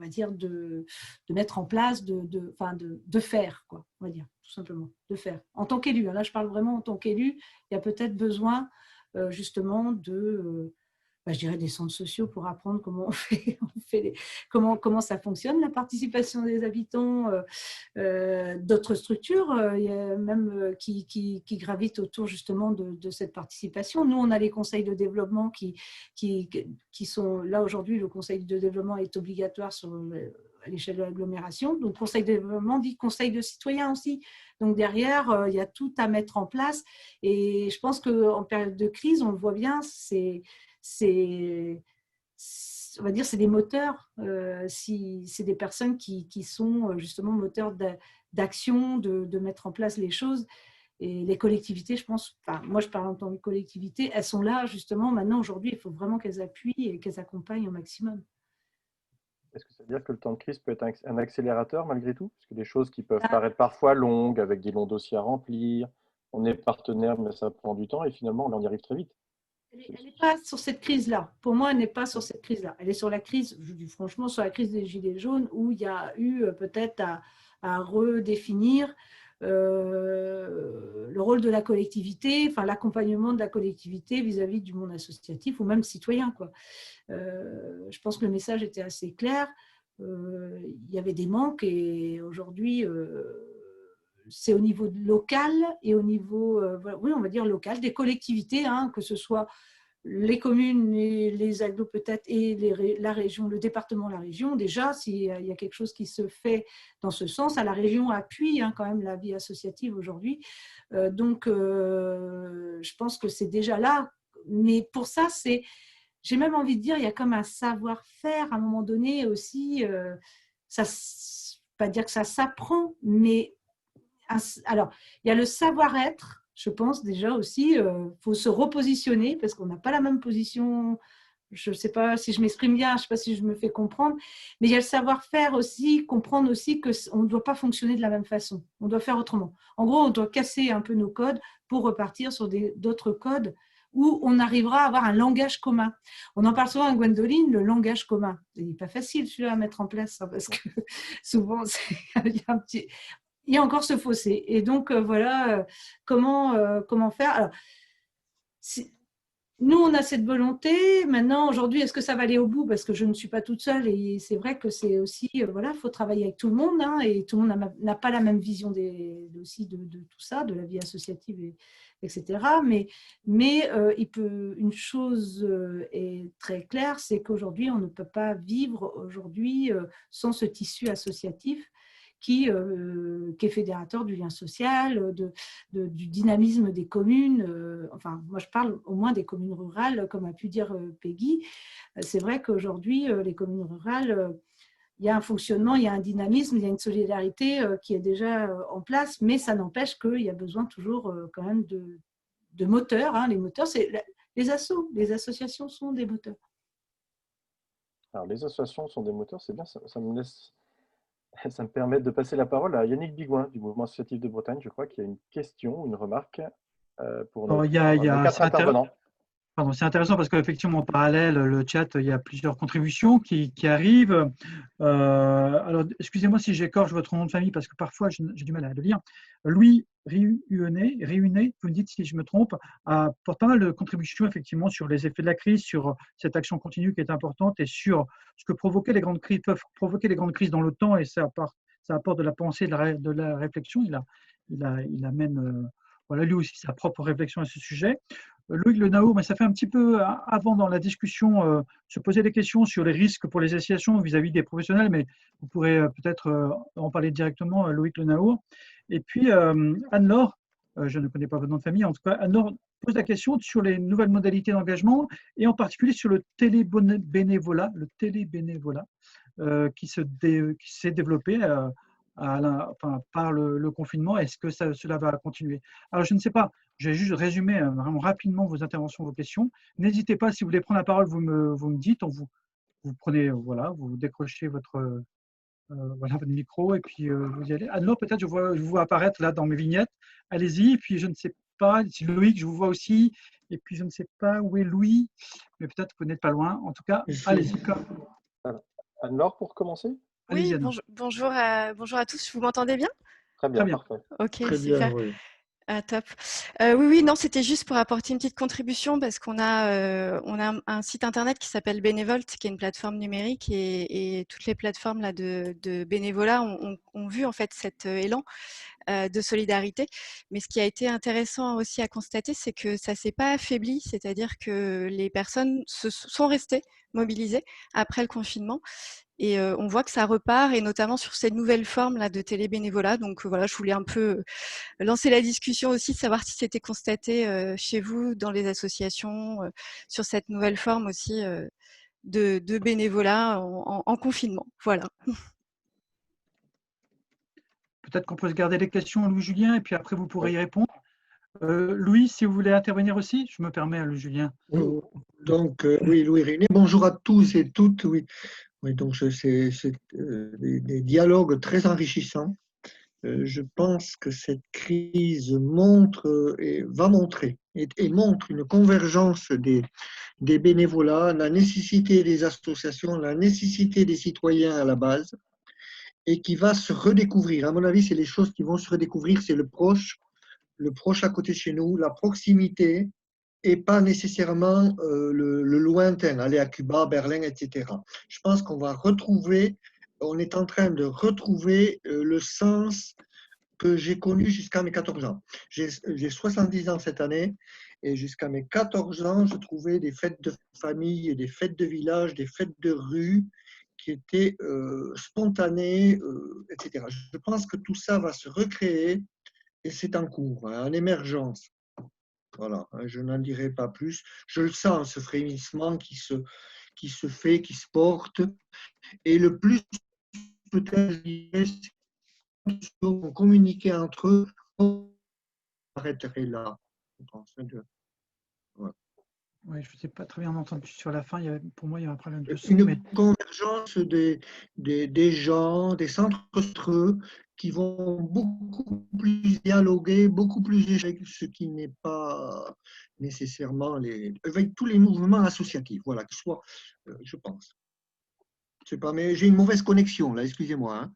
va dire, de mettre en place, de faire, quoi, on va dire, tout simplement, de faire. En tant qu'élu, là, je parle vraiment en tant qu'élu, il y a peut-être besoin justement je dirais des centres sociaux pour apprendre comment comment ça fonctionne, la participation des habitants, d'autres structures même qui gravitent autour justement de cette participation. Nous, on a les conseils de développement qui sont là aujourd'hui. Le conseil de développement est obligatoire à l'échelle de l'agglomération. Donc, conseil de développement dit conseil de citoyens aussi. Donc, derrière, il y a tout à mettre en place. Et je pense qu'en période de crise, on le voit bien, on va dire, c'est des moteurs, si c'est des personnes qui sont justement moteurs d'action, de mettre en place les choses. Et les collectivités, je pense, enfin, moi je parle en tant que collectivité, elles sont là justement maintenant, aujourd'hui, il faut vraiment qu'elles appuient et qu'elles accompagnent au maximum.
Est-ce que ça veut dire que le temps de crise peut être un accélérateur malgré tout? Parce que des choses qui peuvent paraître parfois longues, avec des longs dossiers à remplir, on est partenaire, mais ça prend du temps, et finalement, on y arrive très vite.
Elle n'est pas sur cette crise-là. Pour moi, elle n'est pas sur cette crise-là. Elle est sur la crise, je dis franchement, sur la crise des Gilets jaunes, où il y a eu peut-être à redéfinir le rôle de la collectivité, enfin l'accompagnement de la collectivité vis-à-vis du monde associatif ou même citoyen, quoi. Je pense que le message était assez clair. Il y avait des manques et aujourd'hui, c'est au niveau local et au niveau, oui, on va dire local, des collectivités, hein, que ce soit les communes, les agglos peut-être, et la région, le département, la région. Déjà, s'il y a quelque chose qui se fait dans ce sens, la région appuie quand même la vie associative aujourd'hui. Donc, je pense que c'est déjà là. Mais pour ça, j'ai même envie de dire, il y a comme un savoir-faire à un moment donné aussi. Ça, pas dire que ça s'apprend, mais alors, il y a le savoir-être. Je pense déjà aussi, faut se repositionner parce qu'on n'a pas la même position. Je ne sais pas si je m'exprime bien, je ne sais pas si je me fais comprendre, mais il y a le savoir-faire aussi, comprendre aussi qu'on ne doit pas fonctionner de la même façon. On doit faire autrement. En gros, on doit casser un peu nos codes pour repartir sur d'autres codes où on arrivera à avoir un langage commun. On en parle souvent à Gwendoline, le langage commun. Il n'est pas facile celui-là à mettre en place, hein, parce que souvent, il y a un petit... Il y a encore ce fossé. Et donc, voilà, comment faire. Alors, nous, on a cette volonté. Maintenant, aujourd'hui, est-ce que ça va aller au bout? Parce que je ne suis pas toute seule. Et c'est vrai que c'est aussi, voilà, il faut travailler avec tout le monde. Hein, et tout le monde n'a pas la même vision aussi de tout ça, de la vie associative, etc. Mais une chose est très claire, c'est qu'aujourd'hui, on ne peut pas vivre aujourd'hui sans ce tissu associatif qui est fédérateur du lien social, du dynamisme des communes. Enfin, moi, je parle au moins des communes rurales, comme a pu dire Peggy. C'est vrai qu'aujourd'hui, les communes rurales, il y a un fonctionnement, il y a un dynamisme, il y a une solidarité qui est déjà en place, mais ça n'empêche qu'il y a besoin toujours quand même de moteurs. Hein. Les moteurs, c'est les assos, les associations sont des moteurs.
Alors, les associations sont des moteurs, c'est bien, ça me permet de passer la parole à Yannick Bigouin du Mouvement associatif de Bretagne. Je crois qu'il y a une question, une remarque pour nos quatre intervenants.
Pardon, c'est intéressant parce qu'effectivement, en parallèle, le chat, il y a plusieurs contributions qui arrivent. Alors, excusez-moi si j'écorche votre nom de famille parce que parfois, j'ai du mal à le lire. Louis Riunet, vous me dites si je me trompe, apporte pas mal de contributions effectivement sur les effets de la crise, sur cette action continue qui est importante et sur ce que provoquer les grandes crises, peuvent provoquer les grandes crises dans le temps, et ça apporte de la pensée, de la réflexion. Il amène voilà, lui aussi sa propre réflexion à ce sujet. Loïc Le Naour, mais ça fait un petit peu avant dans la discussion se poser des questions sur les risques pour les associations vis-à-vis des professionnels, mais vous pourrez peut-être en parler directement, Loïc Le Naour. Et puis Anne-Laure, je ne connais pas votre nom de famille, en tout cas, Anne-Laure pose la question sur les nouvelles modalités d'engagement et en particulier sur le télébénévolat, qui s'est développé par le confinement. Est-ce que cela va continuer? Alors, je ne sais pas, je vais juste résumer vraiment rapidement vos interventions, vos questions. N'hésitez pas, si vous voulez prendre la parole, vous me dites, vous prenez, voilà, vous décrochez votre micro et puis vous y allez. Anne-Laure, peut-être je vous vois apparaître là dans mes vignettes. Allez-y, et puis je ne sais pas, si Loïc, je vous vois aussi, et puis je ne sais pas où est Louis, mais peut-être que vous n'êtes pas loin. En tout cas, allez-y.
Anne-Laure, pour commencer?
Oui, bonjour à tous, vous m'entendez bien?
Très bien, parfait.
Ok,
très
super.
bien, oui.
Top. Oui, non, c'était juste pour apporter une petite contribution parce qu'on a un site internet qui s'appelle Bénévolte, qui est une plateforme numérique et toutes les plateformes là, de bénévolat ont vu en fait cet élan de solidarité. Mais ce qui a été intéressant aussi à constater, c'est que ça ne s'est pas affaibli, c'est-à-dire que les personnes sont restées mobilisées après le confinement. Et on voit que ça repart, et notamment sur cette nouvelle forme là, de télébénévolat. Donc voilà, je voulais un peu lancer la discussion aussi, de savoir si c'était constaté chez vous, dans les associations, sur cette nouvelle forme aussi de bénévolat en confinement. Voilà.
Peut-être qu'on peut se garder les questions, Louis-Julien, et puis après, vous pourrez y répondre. Louis, si vous voulez intervenir aussi, je me permets, Louis-Julien.
Donc, oui, Louis René, bonjour à tous et toutes. Oui, oui donc c'est des dialogues très enrichissants. Je pense que cette crise montre et va montrer et montre une convergence des bénévolats, la nécessité des associations, la nécessité des citoyens à la base, et qui va se redécouvrir. À mon avis, c'est les choses qui vont se redécouvrir, c'est le proche à côté de chez nous, la proximité, et pas nécessairement le lointain, aller à Cuba, Berlin, etc. Je pense qu'on va retrouver, on est en train de retrouver le sens que j'ai connu jusqu'à mes 14 ans. J'ai 70 ans cette année, et jusqu'à mes 14 ans, je trouvais des fêtes de famille, des fêtes de village, des fêtes de rue qui étaient spontanées, etc. Je pense que tout ça va se recréer, et c'est en cours, hein, en émergence. Voilà, je n'en dirai pas plus. Je le sens, ce frémissement qui se fait, qui se porte. Et le plus peut-être, on communiquer entre eux, on arrêterait là. Je pense.
Voilà. Oui, je ne sais pas très bien entendu sur la fin. Pour moi, il y a un problème de son.
Une convergence des gens, des centres qui vont beaucoup plus dialoguer, beaucoup plus échanger, ce qui n'est pas nécessairement avec tous les mouvements associatifs, voilà, que ce soit, je pense. Je sais pas, mais j'ai une mauvaise connexion là, excusez-moi. Hein.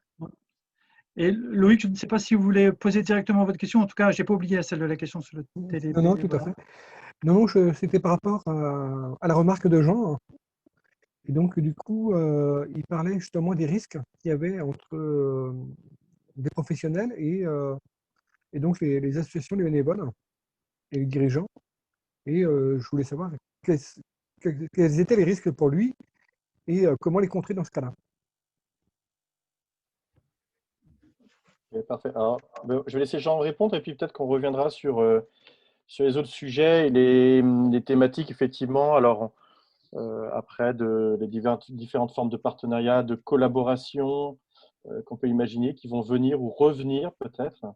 Et Loïc, je ne sais pas si vous voulez poser directement votre question. En tout cas, je n'ai pas oublié celle de la question sur le télé.
Non, tout à fait. Non, c'était par rapport à la remarque de Jean. Et donc, du coup, il parlait justement des risques qu'il y avait entre des professionnels et donc les associations, les bénévoles et les dirigeants. Et je voulais savoir quels étaient les risques pour lui et comment les contrer dans ce cas-là.
Parfait. Alors, je vais laisser Jean répondre et puis peut-être qu'on reviendra sur les autres sujets et les thématiques, effectivement. Alors, après, les différentes formes de partenariat, de collaboration qu'on peut imaginer, qui vont venir ou revenir peut-être.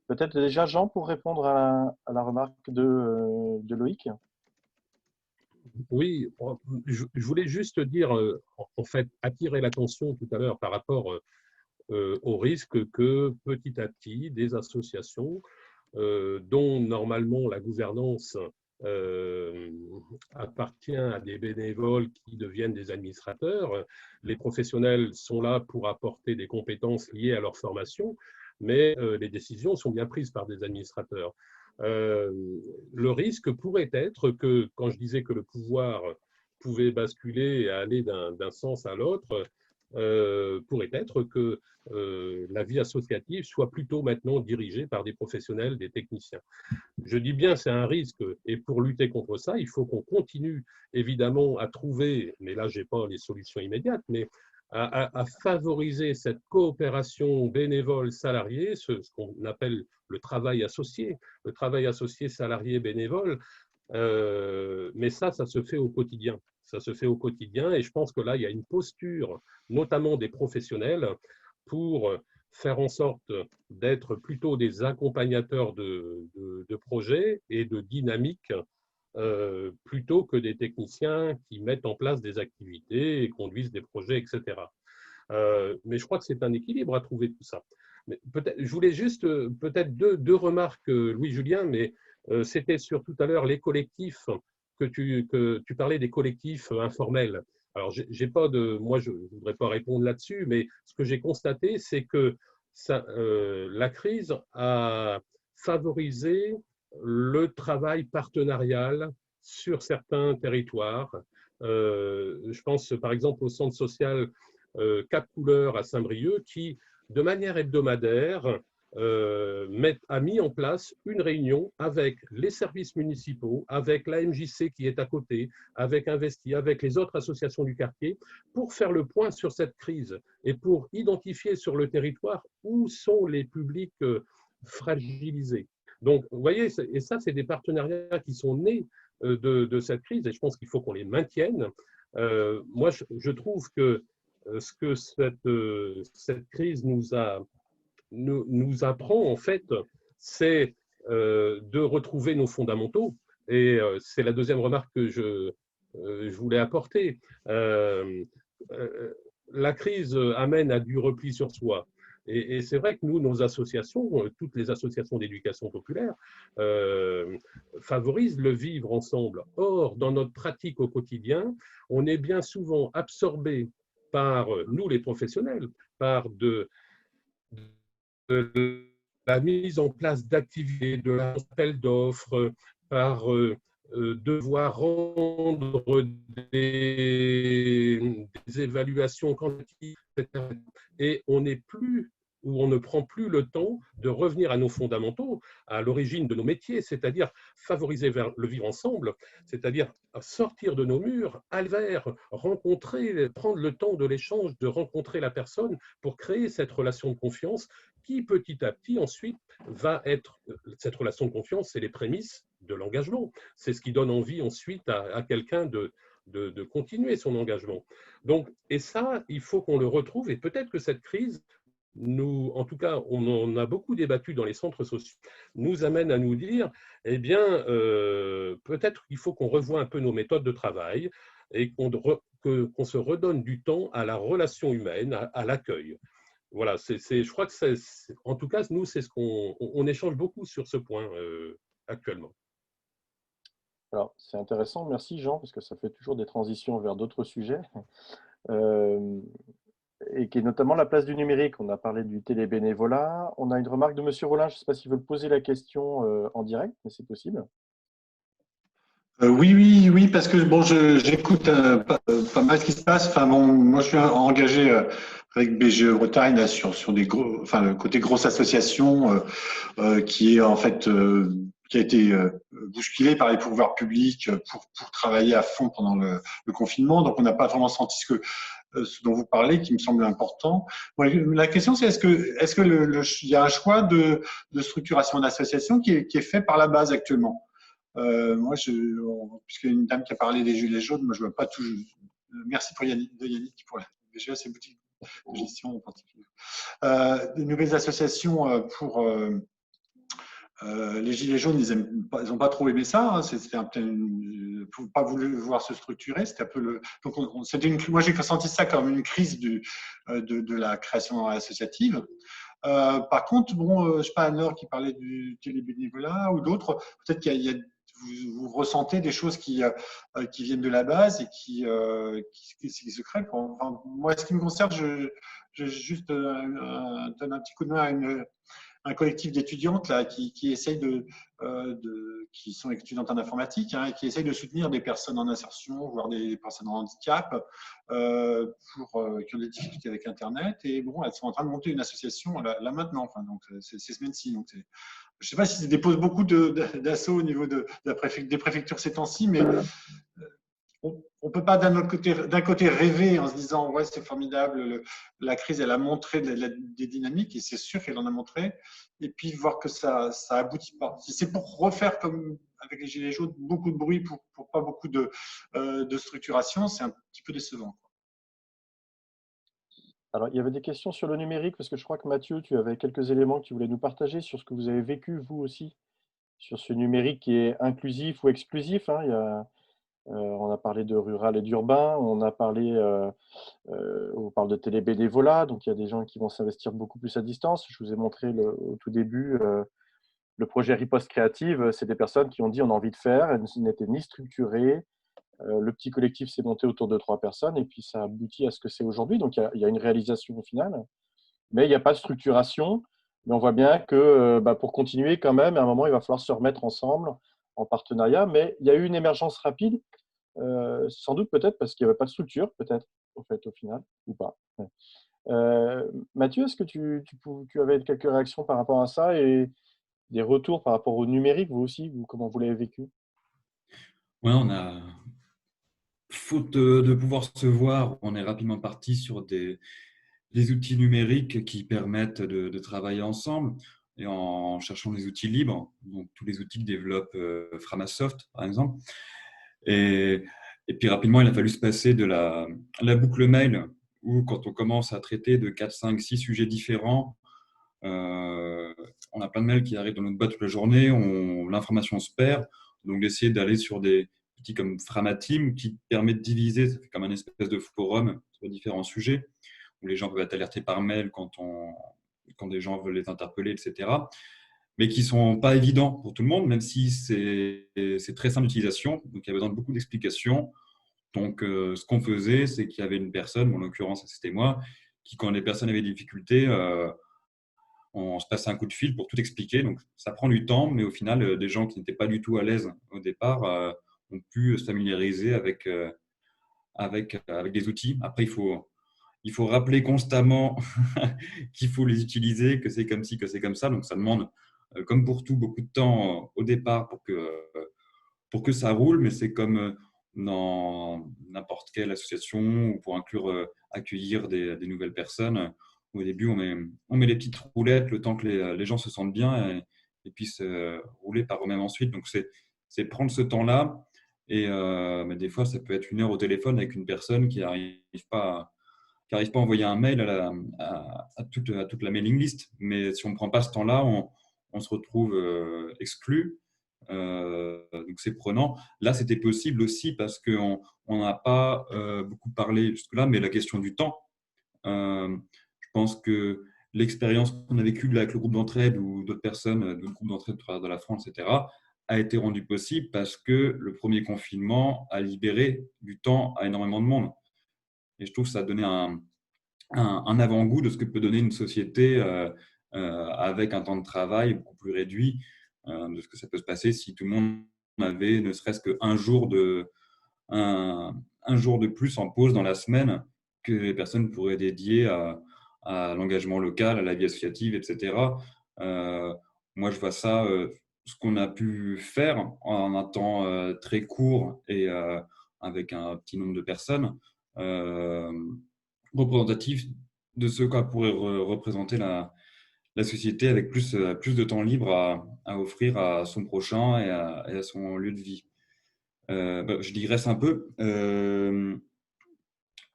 Peut-être déjà, Jean, pour répondre à la remarque de Loïc.
Oui, je voulais juste dire, en fait, attirer l'attention tout à l'heure par rapport au risque que petit à petit, des associations dont normalement la gouvernance appartient à des bénévoles qui deviennent des administrateurs. Les professionnels sont là pour apporter des compétences liées à leur formation, mais les décisions sont bien prises par des administrateurs. Le risque pourrait être que, quand je disais que le pouvoir pouvait basculer et aller d'un sens à l'autre, pourrait être que la vie associative soit plutôt maintenant dirigée par des professionnels, des techniciens. Je dis bien c'est un risque, et pour lutter contre ça, il faut qu'on continue évidemment à trouver, mais là je n'ai pas les solutions immédiates, mais à favoriser cette coopération bénévole-salarié, ce qu'on appelle le travail associé salarié-bénévole, mais ça se fait au quotidien. Ça se fait au quotidien, et je pense que là, il y a une posture, notamment des professionnels, pour faire en sorte d'être plutôt des accompagnateurs de projets et de dynamiques, plutôt que des techniciens qui mettent en place des activités et conduisent des projets, etc. Mais je crois que c'est un équilibre à trouver tout ça. Mais je voulais juste peut-être deux remarques, Louis-Julien, mais c'était sur tout à l'heure les collectifs, que tu parlais des collectifs informels. Alors, moi, je ne voudrais pas répondre là-dessus, mais ce que j'ai constaté, c'est que la crise a favorisé le travail partenarial sur certains territoires. Je pense par exemple au centre social 4 couleurs à Saint-Brieuc qui, de manière hebdomadaire, a mis en place une réunion avec les services municipaux, avec la MJC qui est à côté, avec Investi, avec les autres associations du quartier, pour faire le point sur cette crise et pour identifier sur le territoire où sont les publics fragilisés. Donc, vous voyez, et ça, c'est des partenariats qui sont nés de cette crise, et je pense qu'il faut qu'on les maintienne. moi, je trouve que ce que cette crise nous apprend, en fait, c'est de retrouver nos fondamentaux. Et c'est la deuxième remarque que je voulais apporter. La crise amène à du repli sur soi. Et c'est vrai que nous, nos associations, toutes les associations d'éducation populaire, favorisent le vivre ensemble. Or, dans notre pratique au quotidien, on est bien souvent absorbé par nous, les professionnels, par de la mise en place d'activités, de l'appel d'offres, par devoir rendre des évaluations quantitatives, etc. Et on n'est plus, ou on ne prend plus le temps de revenir à nos fondamentaux, à l'origine de nos métiers, c'est-à-dire favoriser le vivre ensemble, c'est-à-dire sortir de nos murs, aller vers, rencontrer, prendre le temps de l'échange, de rencontrer la personne pour créer cette relation de confiance qui petit à petit ensuite va être, cette relation de confiance, c'est les prémices de l'engagement. C'est ce qui donne envie ensuite à quelqu'un de continuer son engagement. Donc, et ça, il faut qu'on le retrouve, et peut-être que cette crise, nous, en tout cas, on en a beaucoup débattu dans les centres sociaux, nous amène à nous dire, eh bien, peut-être qu'il faut qu'on revoie un peu nos méthodes de travail et qu'on se redonne du temps à la relation humaine, à l'accueil. Voilà, je crois que en tout cas, nous, c'est ce qu'on échange beaucoup sur ce point actuellement.
Alors, c'est intéressant, merci Jean, parce que ça fait toujours des transitions vers d'autres sujets, et qui est notamment la place du numérique. On a parlé du télébénévolat. On a une remarque de Monsieur Rollin, je ne sais pas s'il veut poser la question en direct, mais c'est possible.
Oui, parce que bon, j'écoute pas mal ce qui se passe. Enfin bon, moi je suis engagé avec BGE Bretagne là, sur des gros, enfin le côté grosse association qui est en fait qui a été bousculé par les pouvoirs publics pour travailler à fond pendant le confinement. Donc on n'a pas vraiment senti ce dont vous parlez, qui me semble important. Bon, la question c'est est-ce que il y a un choix de structuration d'association qui est fait par la base actuellement? Moi, puisqu'il y a une dame qui a parlé des gilets jaunes, moi je vois pas tout. Merci pour Yannick pour la BGE, c'est boutique de gestion en particulier. Des nouvelles associations pour les gilets jaunes, ils n'ont pas trop aimé ça. Hein, c'était pas voulu voir se structurer. C'était un peu donc moi j'ai senti ça comme une crise de la création associative. Par contre, bon, je sais pas, Anne-Laure qui parlait du télébénévolat ou d'autres, peut-être qu'il y a vous ressentez des choses qui viennent de la base et qui se créent. Enfin, moi, ce qui me concerne, je juste donne un petit coup de main à un collectif d'étudiantes là qui essayent qui sont étudiantes en informatique et qui essayent de soutenir des personnes en insertion, voire des personnes en handicap, qui ont des difficultés avec Internet. Et bon, elles sont en train de monter une association là maintenant. Enfin, donc ces semaines-ci. Donc je ne sais pas si ça dépose beaucoup d'assauts au niveau des préfectures ces temps-ci, mais on ne peut pas d'un côté rêver en se disant ouais c'est formidable, la crise elle a montré des dynamiques et c'est sûr qu'elle en a montré, et puis voir que ça aboutit pas. Si c'est pour refaire comme avec les gilets jaunes beaucoup de bruit pour pas beaucoup de structuration, c'est un petit peu décevant.
Alors, il y avait des questions sur le numérique, parce que je crois que Mathieu, tu avais quelques éléments que tu voulais nous partager sur ce que vous avez vécu, vous aussi, sur ce numérique qui est inclusif ou exclusif. Hein. On a parlé de rural et d'urbain, on parle de télébénévolat, donc il y a des gens qui vont s'investir beaucoup plus à distance. Je vous ai montré au tout début le projet Riposte Créative, c'est des personnes qui ont dit on a envie de faire, elles n'étaient ni structurées. Le petit collectif s'est monté autour de 3 personnes et puis ça aboutit à ce que c'est aujourd'hui. Donc il y a une réalisation au final, mais il n'y a pas de structuration. Mais on voit bien que pour continuer quand même, à un moment, il va falloir se remettre ensemble en partenariat. Mais il y a eu une émergence rapide, sans doute peut-être parce qu'il n'y avait pas de structure, peut-être, au final, ou pas. Mathieu, est-ce que tu avais quelques réactions par rapport à ça et des retours par rapport au numérique, vous aussi, comment vous l'avez vécu?
Oui, faute de pouvoir se voir, on est rapidement parti sur des outils numériques qui permettent de travailler ensemble, et en cherchant des outils libres, donc tous les outils que développe Framasoft, par exemple. Et Et puis rapidement, il a fallu se passer de la boucle mail, où quand on commence à traiter de 4, 5, 6 sujets différents, on a plein de mails qui arrivent dans notre boîte toute la journée, l'information se perd. Donc d'essayer d'aller sur des outils comme Framateam qui permet de diviser, ça fait comme un espèce de forum sur différents sujets, où les gens peuvent être alertés par mail quand des gens veulent les interpeller, etc. Mais qui ne sont pas évidents pour tout le monde, même si c'est très simple d'utilisation. Donc il y a besoin de beaucoup d'explications. Donc ce qu'on faisait, c'est qu'il y avait une personne, en l'occurrence c'était moi, qui quand les personnes avaient des difficultés, on se passait un coup de fil pour tout expliquer. Donc, ça prend du temps, mais au final, des gens qui n'étaient pas du tout à l'aise au départ ont pu se familiariser avec des outils. Après, il faut rappeler constamment qu'il faut les utiliser, que c'est comme ci, que c'est comme ça. Donc, ça demande, comme pour tout, beaucoup de temps au départ pour que ça roule, mais c'est comme dans n'importe quelle association ou pour accueillir des nouvelles personnes. Au début, on met les petites roulettes le temps que les gens se sentent bien et puissent rouler par eux-mêmes ensuite. Donc, c'est prendre ce temps-là. Mais des fois, ça peut être 1 heure au téléphone avec une personne qui n'arrive pas à envoyer un mail à toute la mailing list. Mais si on ne prend pas ce temps-là, on se retrouve exclu. Donc, c'est prenant. Là, c'était possible aussi parce qu'on n'a pas beaucoup parlé jusque-là, mais la question du temps. Je pense que l'expérience qu'on a vécue avec le groupe d'entraide ou d'autres personnes de groupe d'entraide de la France, etc., a été rendue possible parce que le premier confinement a libéré du temps à énormément de monde. Et je trouve que ça a donné un avant-goût de ce que peut donner une société avec un temps de travail beaucoup plus réduit, de ce que ça peut se passer si tout le monde avait ne serait-ce qu'un jour un jour de plus en pause dans la semaine que les personnes pourraient dédier à l'engagement local, à la vie associative, etc. Moi, je vois ça, ce qu'on a pu faire en un temps très court et avec un petit nombre de personnes, représentatif de ce qu'a pourrait représenter la société avec plus de temps libre à offrir à son prochain et à son lieu de vie. Je digresse un peu,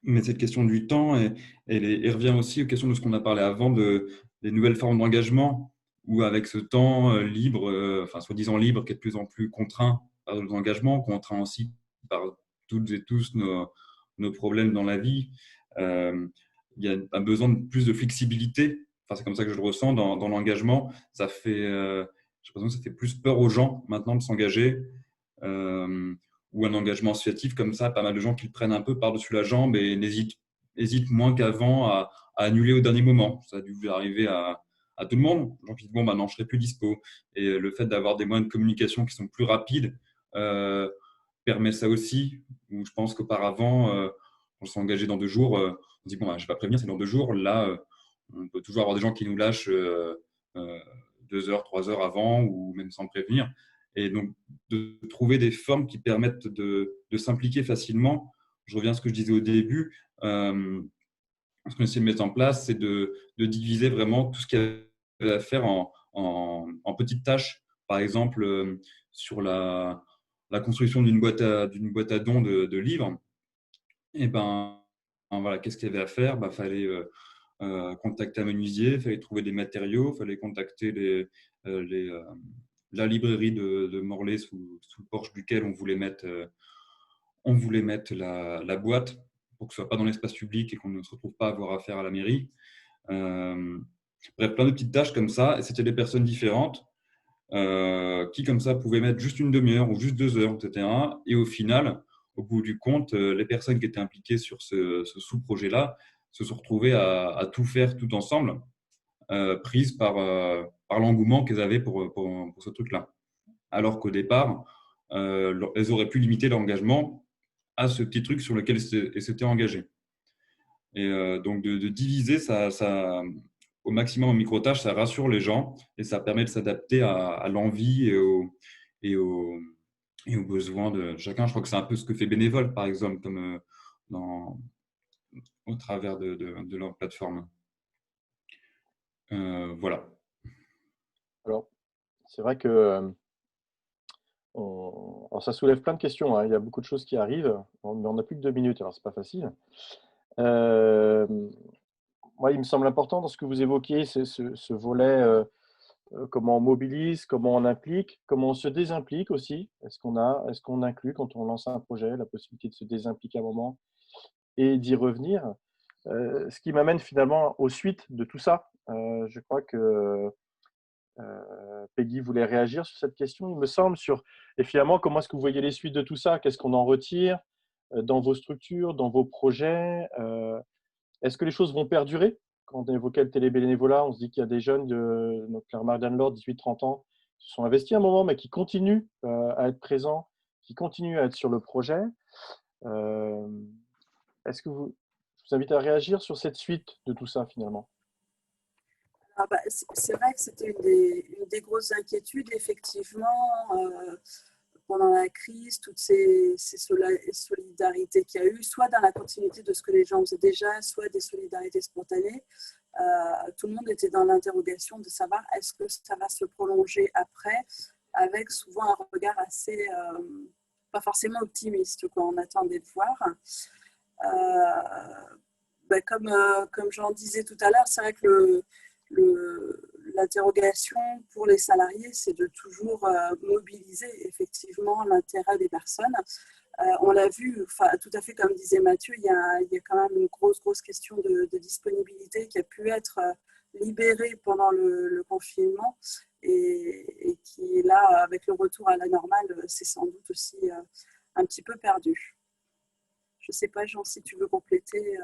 mais cette question du temps, elle revient aussi aux questions de ce qu'on a parlé avant, des nouvelles formes d'engagement, où avec ce temps libre, enfin soi-disant libre, qui est de plus en plus contraint par nos engagements, contraint aussi par toutes et tous nos problèmes dans la vie. Il y a un besoin de plus de flexibilité. Enfin, c'est comme ça que je le ressens dans l'engagement. J'ai l'impression que ça fait plus peur aux gens maintenant de s'engager. Ou un engagement associatif comme ça, pas mal de gens qui le prennent un peu par-dessus la jambe et hésitent moins qu'avant à annuler au dernier moment. Ça a dû arriver à tout le monde. Les gens qui disent bon, non, je serai plus dispo. Et le fait d'avoir des moyens de communication qui sont plus rapides permet ça aussi. Où je pense qu'auparavant, on s'est engagé dans 2 jours. On dit bon, je ne vais pas prévenir, c'est dans 2 jours. Là, on peut toujours avoir des gens qui nous lâchent 2 heures, 3 heures avant ou même sans prévenir. Et donc, de trouver des formes qui permettent de s'impliquer facilement. Je reviens à ce que je disais au début. Ce qu'on essaie de mettre en place, c'est de diviser vraiment tout ce qu'il y avait à faire en petites tâches. Par exemple, sur la construction d'une boîte à dons de livres, et voilà, qu'est-ce qu'il y avait à faire? Fallait contacter un menuisier, il fallait trouver des matériaux, il fallait contacter la librairie de Morlaix sous le porche duquel on voulait mettre la boîte pour que ce ne soit pas dans l'espace public et qu'on ne se retrouve pas à avoir affaire à la mairie. Bref, plein de petites tâches comme ça. Et c'était des personnes différentes qui, comme ça, pouvaient mettre juste une demi-heure ou juste 2 heures, etc. Et au final, au bout du compte, les personnes qui étaient impliquées sur ce sous-projet-là se sont retrouvées à tout faire tout ensemble, prises par l'engouement qu'elles avaient pour ce truc-là. Alors qu'au départ, elles auraient pu limiter leur engagement à ce petit truc sur lequel elles s'étaient engagées. Et donc, de diviser ça, au maximum en micro-tâches, ça rassure les gens et ça permet de s'adapter à l'envie et aux besoins de chacun. Je crois que c'est un peu ce que fait Bénévole, par exemple, comme au travers de leur plateforme. Voilà.
Alors, c'est vrai que Alors, ça soulève plein de questions, hein. Il y a beaucoup de choses qui arrivent, mais on n'a plus que 2 minutes, alors c'est pas facile. Moi, il me semble important dans ce que vous évoquiez, c'est ce volet, comment on mobilise, comment on implique, comment on se désimplique aussi. Est-ce qu'on inclut quand on lance un projet la possibilité de se désimpliquer à un moment et d'y revenir? Ce qui m'amène finalement aux suites de tout ça. Je crois que Peggy voulait réagir sur cette question, il me semble, et finalement, comment est-ce que vous voyez les suites de tout ça? Qu'est-ce qu'on en retire dans vos structures, dans vos projets? Est-ce que les choses vont perdurer? Quand on évoquait le télébénévolat, on se dit qu'il y a des jeunes de Claire-Marc Danelord, 18-30 ans, qui se sont investis un moment, mais qui continuent à être présents, qui continuent à être sur le projet. Est-ce que je vous invite à réagir sur cette suite de tout ça, finalement?
C'est vrai que c'était une des grosses inquiétudes, effectivement, pendant la crise, toutes ces solidarités qu'il y a eu, soit dans la continuité de ce que les gens faisaient déjà, soit des solidarités spontanées. Tout le monde était dans l'interrogation de savoir est-ce que ça va se prolonger après, avec souvent un regard assez, pas forcément optimiste, quoi, on attendait de voir. Comme j'en disais tout à l'heure, c'est vrai que l'interrogation pour les salariés, c'est de toujours mobiliser effectivement l'intérêt des personnes. On l'a vu, tout à fait comme disait Mathieu, il y a quand même une grosse question de disponibilité qui a pu être libérée pendant le confinement et qui, là, avec le retour à la normale, c'est sans doute aussi un petit peu perdu. Je ne sais pas, Jean, si tu veux compléter.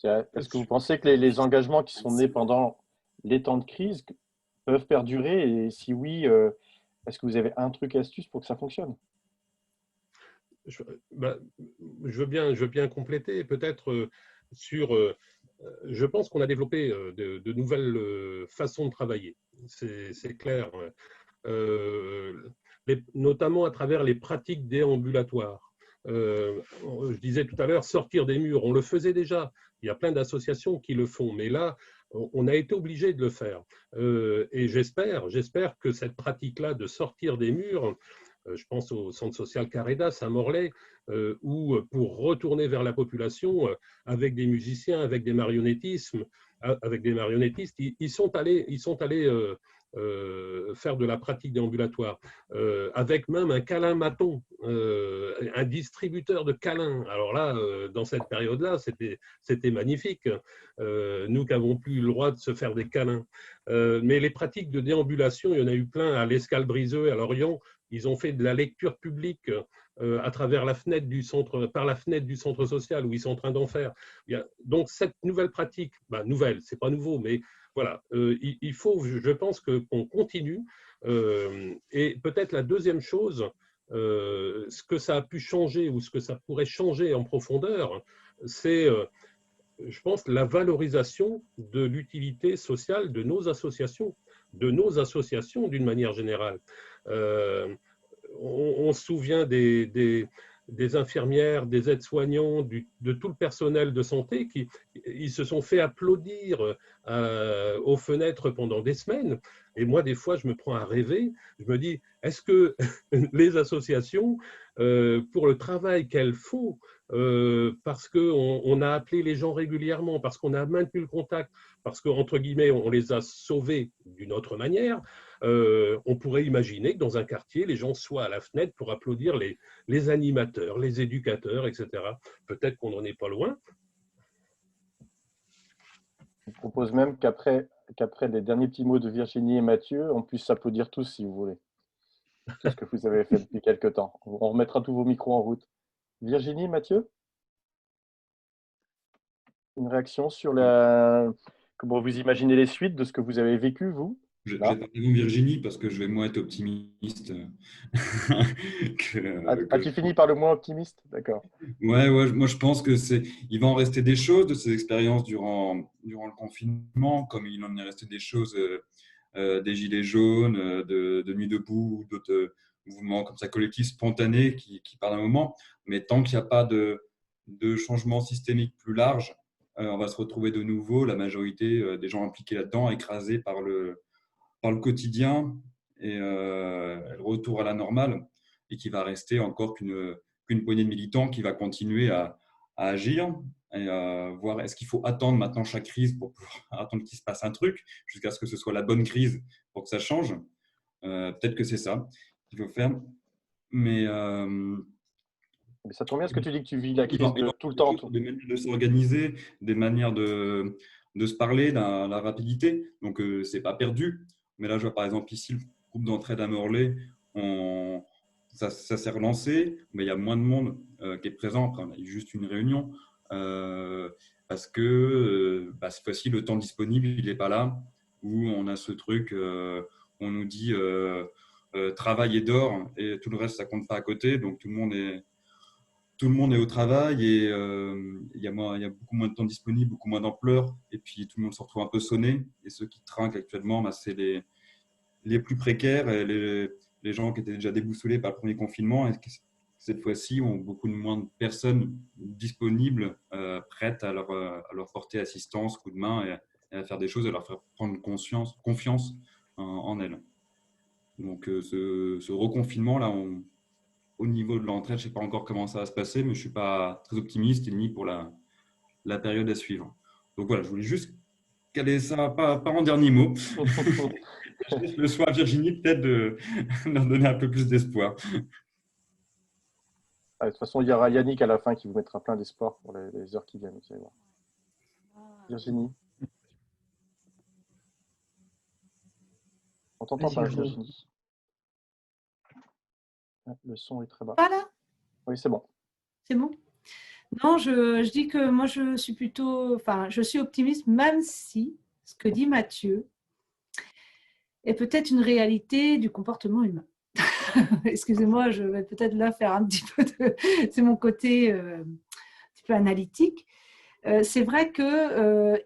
Est-ce que vous pensez que les engagements qui sont nés pendant les temps de crise peuvent perdurer? Et si oui, est-ce que vous avez un truc astuce pour que ça fonctionne?
Je veux bien compléter, peut-être je pense qu'on a développé de nouvelles façons de travailler, c'est clair, notamment à travers les pratiques déambulatoires. Je disais tout à l'heure, sortir des murs, on le faisait déjà. Il y a plein d'associations qui le font, mais là, on a été obligé de le faire. Et j'espère que cette pratique-là de sortir des murs, je pense au centre social Caredas à Morlaix, où pour retourner vers la population, avec des musiciens, avec des marionnettistes, ils sont allés faire de la pratique déambulatoire, avec même un câlin maton, un distributeur de câlins. Alors là, dans cette période-là, c'était magnifique. Nous qui n'avons plus le droit de se faire des câlins. Mais les pratiques de déambulation, il y en a eu plein à l'Escale-Briseux, à Lorient. Ils ont fait de la lecture publique à travers par la fenêtre du centre social où ils sont en train d'en faire. Donc cette nouvelle pratique, nouvelle, c'est pas nouveau, mais voilà, il faut, je pense qu'on continue. Et peut-être la deuxième chose, ce que ça a pu changer ou ce que ça pourrait changer en profondeur, c'est, je pense, la valorisation de l'utilité sociale de nos associations d'une manière générale. On se souvient des infirmières, des aides-soignants, de tout le personnel de santé ils se sont fait applaudir aux fenêtres pendant des semaines. Et moi, des fois, je me prends à rêver. Je me dis, est-ce que les associations, pour le travail qu'elles font, parce qu'on a appelé les gens régulièrement, parce qu'on a maintenu le contact, parce qu'entre guillemets, on les a sauvés d'une autre manière, on pourrait imaginer que dans un quartier, les gens soient à la fenêtre pour applaudir les animateurs, les éducateurs, etc. Peut-être qu'on n'en est pas loin.
Je propose même qu'après les derniers petits mots de Virginie et Mathieu, on puisse s'applaudir tous si vous voulez. C'est ce que vous avez fait depuis quelques temps. On remettra tous vos micros en route. Virginie, Mathieu? Une réaction sur comment vous imaginez les suites de ce que vous avez vécu, vous?
Je vais parler de Virginie parce que je vais moins être optimiste.
Tu finis par le moins optimiste? D'accord.
Ouais, moi je pense il va en rester des choses de ces expériences durant le confinement, comme il en est resté des choses des Gilets jaunes, de Nuit debout, d'autres mouvements comme ça collectifs spontanés qui partent d'un moment. Mais tant qu'il n'y a pas de changement systémique plus large, on va se retrouver de nouveau, la majorité des gens impliqués là-dedans, écrasés par le quotidien et le retour à la normale, et qui va rester encore qu'une poignée de militants qui va continuer à agir et voir est-ce qu'il faut attendre maintenant chaque crise pour pouvoir attendre qu'il se passe un truc jusqu'à ce que ce soit la bonne crise pour que ça change. Peut-être que c'est ça qu'il faut faire. Mais
ça tombe bien ce que tu dis que tu vis la crise tout le temps.
Des manières de s'organiser, des manières de se parler, la rapidité. Donc, ce n'est pas perdu. Mais là, je vois par exemple ici le groupe d'entraide à Morlaix, ça s'est relancé, mais il y a moins de monde qui est présent. Après, on a eu juste une réunion parce que cette fois-ci, le temps disponible, il n'est pas là. Où on a ce truc, on nous dit travail et dors, et tout le reste, ça ne compte pas à côté. Donc, tout le monde est au travail et il y a beaucoup moins de temps disponible, beaucoup moins d'ampleur, et puis tout le monde se retrouve un peu sonné. Et ceux qui trinquent actuellement, c'est les plus précaires, et les gens qui étaient déjà déboussolés par le premier confinement, et qui cette fois-ci ont beaucoup moins de personnes disponibles, prêtes à leur porter assistance, coup de main, et à faire des choses, à leur faire prendre confiance en elles. Donc ce reconfinement là, au niveau de l'entraide, je ne sais pas encore comment ça va se passer, mais je ne suis pas très optimiste, ni pour la période à suivre. Donc voilà, je voulais juste caler ça, pas en dernier mot. Je laisse le soin à Virginie peut-être de leur donner un peu plus d'espoir.
De toute façon, il y aura Yannick à la fin qui vous mettra plein d'espoir pour les heures qui viennent. Vous allez voir. Virginie. On t'entend pas, Virginie. Le son est très bas.
Voilà.
Oui, c'est bon.
C'est bon. Non, je dis que moi, je suis optimiste, même si ce que dit Mathieu est peut-être une réalité du comportement humain. Excusez-moi, je vais peut-être là faire un petit peu c'est mon côté un petit peu analytique. C'est vrai que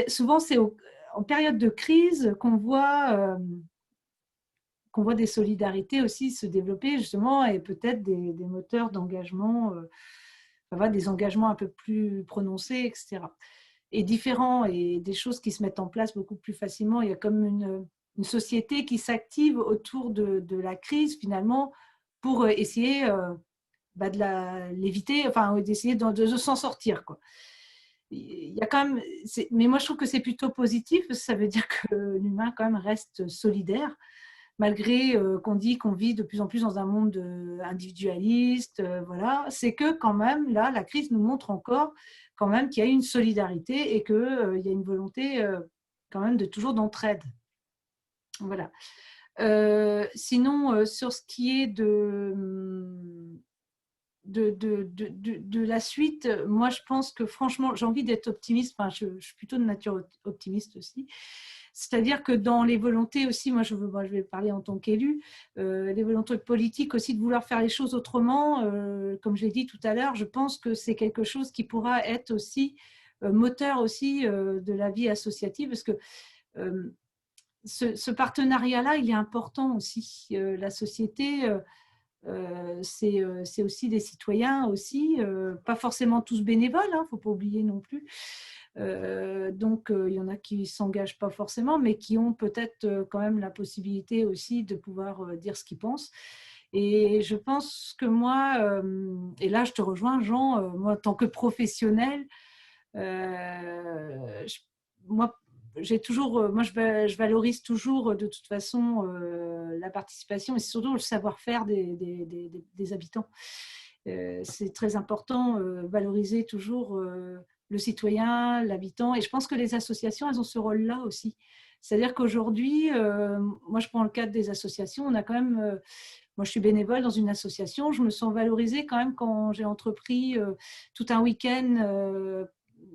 souvent, c'est en période de crise qu'on voit des solidarités aussi se développer justement, et peut-être des moteurs d'engagement, des engagements un peu plus prononcés, etc. Et différents, et des choses qui se mettent en place beaucoup plus facilement. Il y a comme une société qui s'active autour de la crise finalement pour essayer de l'éviter, d'essayer de s'en sortir, quoi. Il y a quand même, mais moi je trouve que c'est plutôt positif, parce que ça veut dire que l'humain quand même reste solidaire, malgré qu'on dit qu'on vit de plus en plus dans un monde individualiste, voilà. C'est que quand même, là, la crise nous montre encore quand même qu'il y a une solidarité et qu'il y a une volonté quand même de toujours d'entraide. Voilà. Sinon, sur ce qui est de la suite, moi je pense que franchement, j'ai envie d'être optimiste, je suis plutôt de nature optimiste aussi. C'est-à-dire que dans les volontés aussi, moi je vais parler en tant qu'élu, les volontés politiques aussi de vouloir faire les choses autrement, comme je l'ai dit tout à l'heure, je pense que c'est quelque chose qui pourra être aussi moteur aussi de la vie associative, parce que ce partenariat-là, il est important aussi. La société, c'est aussi des citoyens aussi, pas forcément tous bénévoles, il ne faut pas oublier non plus. Donc, il y en a qui ne s'engagent pas forcément, mais qui ont peut-être quand même la possibilité aussi de pouvoir dire ce qu'ils pensent. Et je pense que moi, et là je te rejoins Jean, moi en tant que professionnel, je valorise toujours de toute façon la participation, et surtout le savoir-faire des habitants. C'est très important, valoriser toujours le citoyen, l'habitant, et je pense que les associations, elles ont ce rôle-là aussi. C'est-à-dire qu'aujourd'hui, moi je prends le cadre des associations, on a quand même, moi je suis bénévole dans une association, je me sens valorisée quand même quand j'ai entrepris tout un week-end,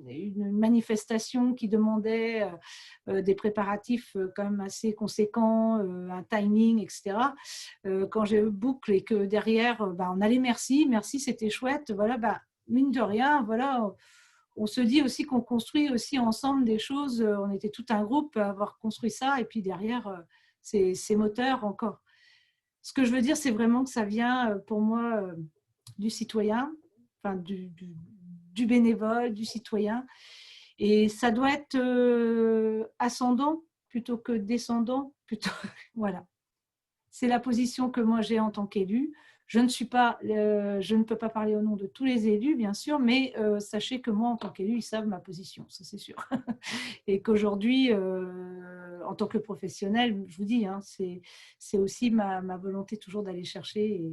une manifestation qui demandait des préparatifs quand même assez conséquents, un timing, etc. Quand j'ai boucle et que derrière, on allait merci, c'était chouette, voilà, mine de rien, voilà, on se dit aussi qu'on construit aussi ensemble des choses, on était tout un groupe à avoir construit ça, et puis derrière, c'est moteur encore. Ce que je veux dire, c'est vraiment que ça vient pour moi du citoyen, du bénévole, du citoyen. Et ça doit être ascendant plutôt que descendant. Voilà. c'est la position que moi j'ai en tant qu'élue. Je ne peux pas parler au nom de tous les élus, bien sûr, mais sachez que moi, en tant qu'élu, ils savent ma position, ça c'est sûr. Et qu'aujourd'hui, en tant que professionnel, je vous dis, hein, c'est aussi ma volonté toujours d'aller chercher.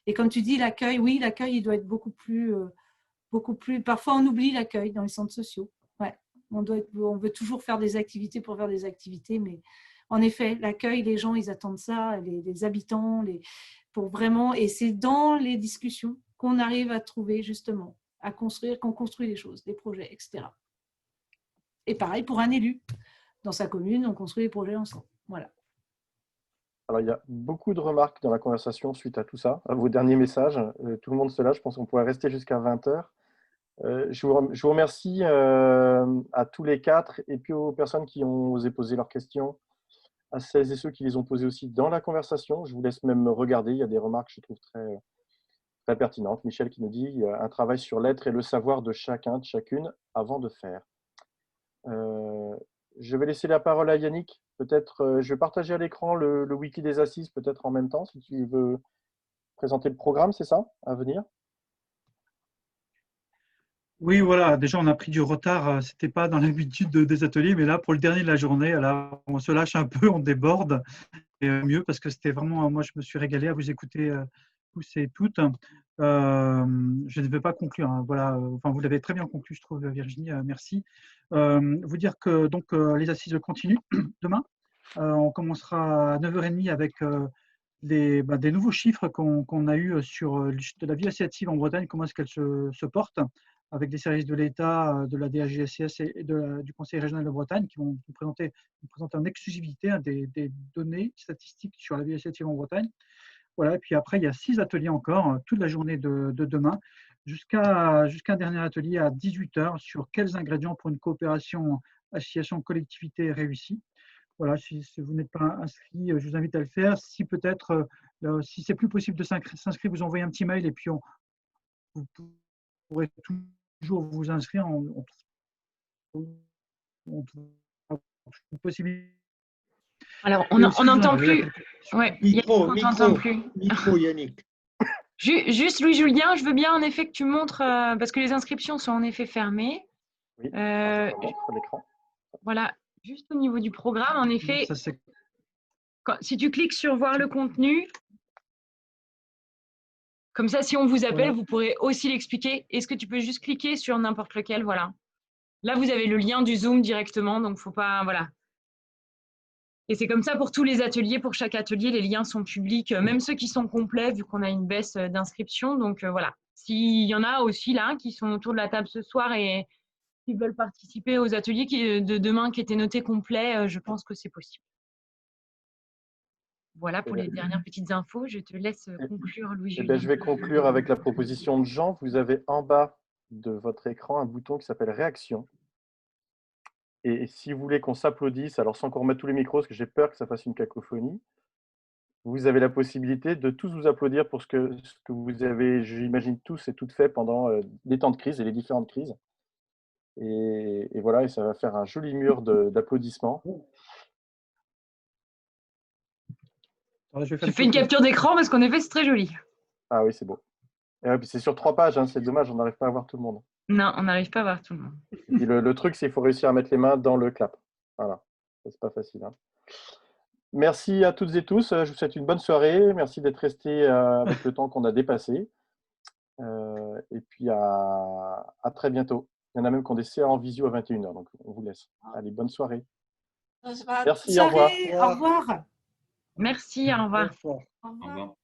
Et comme tu dis, l'accueil, oui, l'accueil, il doit être beaucoup plus. Parfois, on oublie l'accueil dans les centres sociaux. Ouais. On veut toujours faire des activités pour faire des activités, mais en effet, l'accueil, les gens, ils attendent ça, les habitants, pour vraiment. Et c'est dans les discussions qu'on arrive à trouver justement, qu'on construit les choses, des projets, etc. Et pareil pour un élu. Dans sa commune, on construit les projets ensemble. Voilà.
Alors, il y a beaucoup de remarques dans la conversation suite à tout ça, à vos derniers messages. Tout le monde se lâche, je pense qu'on pourrait rester jusqu'à 20 heures. Je vous remercie à tous les quatre et puis aux personnes qui ont osé poser leurs questions, à celles et ceux qui les ont posées aussi dans la conversation. Je vous laisse même regarder, il y a des remarques que je trouve très, très pertinentes. Michel qui nous dit il y a un travail sur l'être et le savoir de chacun, de chacune, avant de faire. Je vais laisser la parole à Yannick. Peut-être, je vais partager à l'écran le wiki des assises, peut-être en même temps, si tu veux présenter le programme, c'est ça, à venir?
Oui, voilà, déjà on a pris du retard, ce n'était pas dans l'habitude des ateliers, mais là pour le dernier de la journée, là, on se lâche un peu, on déborde, et mieux parce que c'était vraiment, moi je me suis régalé à vous écouter tous et toutes. Je ne vais pas conclure, hein, voilà, enfin vous l'avez très bien conclu, je trouve, Virginie, merci. Vous dire que donc les assises continuent demain, on commencera à 9h30 avec des nouveaux chiffres qu'on a eu sur de la vie associative en Bretagne, comment est-ce qu'elle se porte, avec des services de l'État, de la DGSCS et du Conseil régional de Bretagne qui vont nous présenter en exclusivité des données statistiques sur la vie associative en Bretagne. Voilà, et puis après, il y a 6 ateliers encore, toute la journée de demain, jusqu'à un dernier atelier à 18h sur quels ingrédients pour une coopération association-collectivité réussie. Voilà, si vous n'êtes pas inscrit, je vous invite à le faire. Si peut-être, si c'est plus possible de s'inscrire, vous envoyez un petit mail et puis vous pourrez toujours vous inscrire. On trouve une possibilité.
Alors, on n'entend plus. Ouais,
micro,
plus.
Micro, Yannick.
Juste, Louis-Julien, je veux bien en effet que tu montres, parce que les inscriptions sont en effet fermées.
Oui, sur l'écran.
Voilà, juste au niveau du programme, en effet, si tu cliques sur « Voir le contenu », comme ça, si on vous appelle, vous pourrez aussi l'expliquer. Est-ce que tu peux juste cliquer sur n'importe lequel, voilà. Là, vous avez le lien du Zoom directement, donc il ne faut pas… Voilà. Et c'est comme ça pour tous les ateliers. Pour chaque atelier, les liens sont publics, même ceux qui sont complets, vu qu'on a une baisse d'inscription. Donc voilà. S'il y en a aussi là qui sont autour de la table ce soir et qui veulent participer aux ateliers de demain qui étaient notés complets, je pense que c'est possible. Voilà pour les dernières petites infos. Je te laisse conclure, Louis-Julien.
Je vais conclure avec la proposition de Jean. Vous avez en bas de votre écran un bouton qui s'appelle « Réaction ». Et si vous voulez qu'on s'applaudisse, alors sans qu'on remette tous les micros, parce que j'ai peur que ça fasse une cacophonie, vous avez la possibilité de tous vous applaudir pour ce que vous avez, j'imagine, tous et toutes fait pendant les temps de crise et les différentes crises. Et voilà, et ça va faire un joli mur d'applaudissements.
Je fais une capture d'écran parce qu'en effet, c'est très joli.
Ah oui, c'est beau. C'est sur 3 pages, hein, c'est dommage, on n'arrive pas à voir tout le monde.
Non, on n'arrive pas à voir tout le monde.
Et le truc, c'est qu'il faut réussir à mettre les mains dans le clap. Voilà, c'est pas facile. Hein. Merci à toutes et tous. Je vous souhaite une bonne soirée. Merci d'être restés avec le temps qu'on a dépassé. Et puis à très bientôt. Il y en a même qui ont des CA en visio à 21h, donc on vous laisse. Allez, bonne soirée. Merci, au revoir.
Au revoir.
Merci, au revoir.
Au revoir.
Au revoir.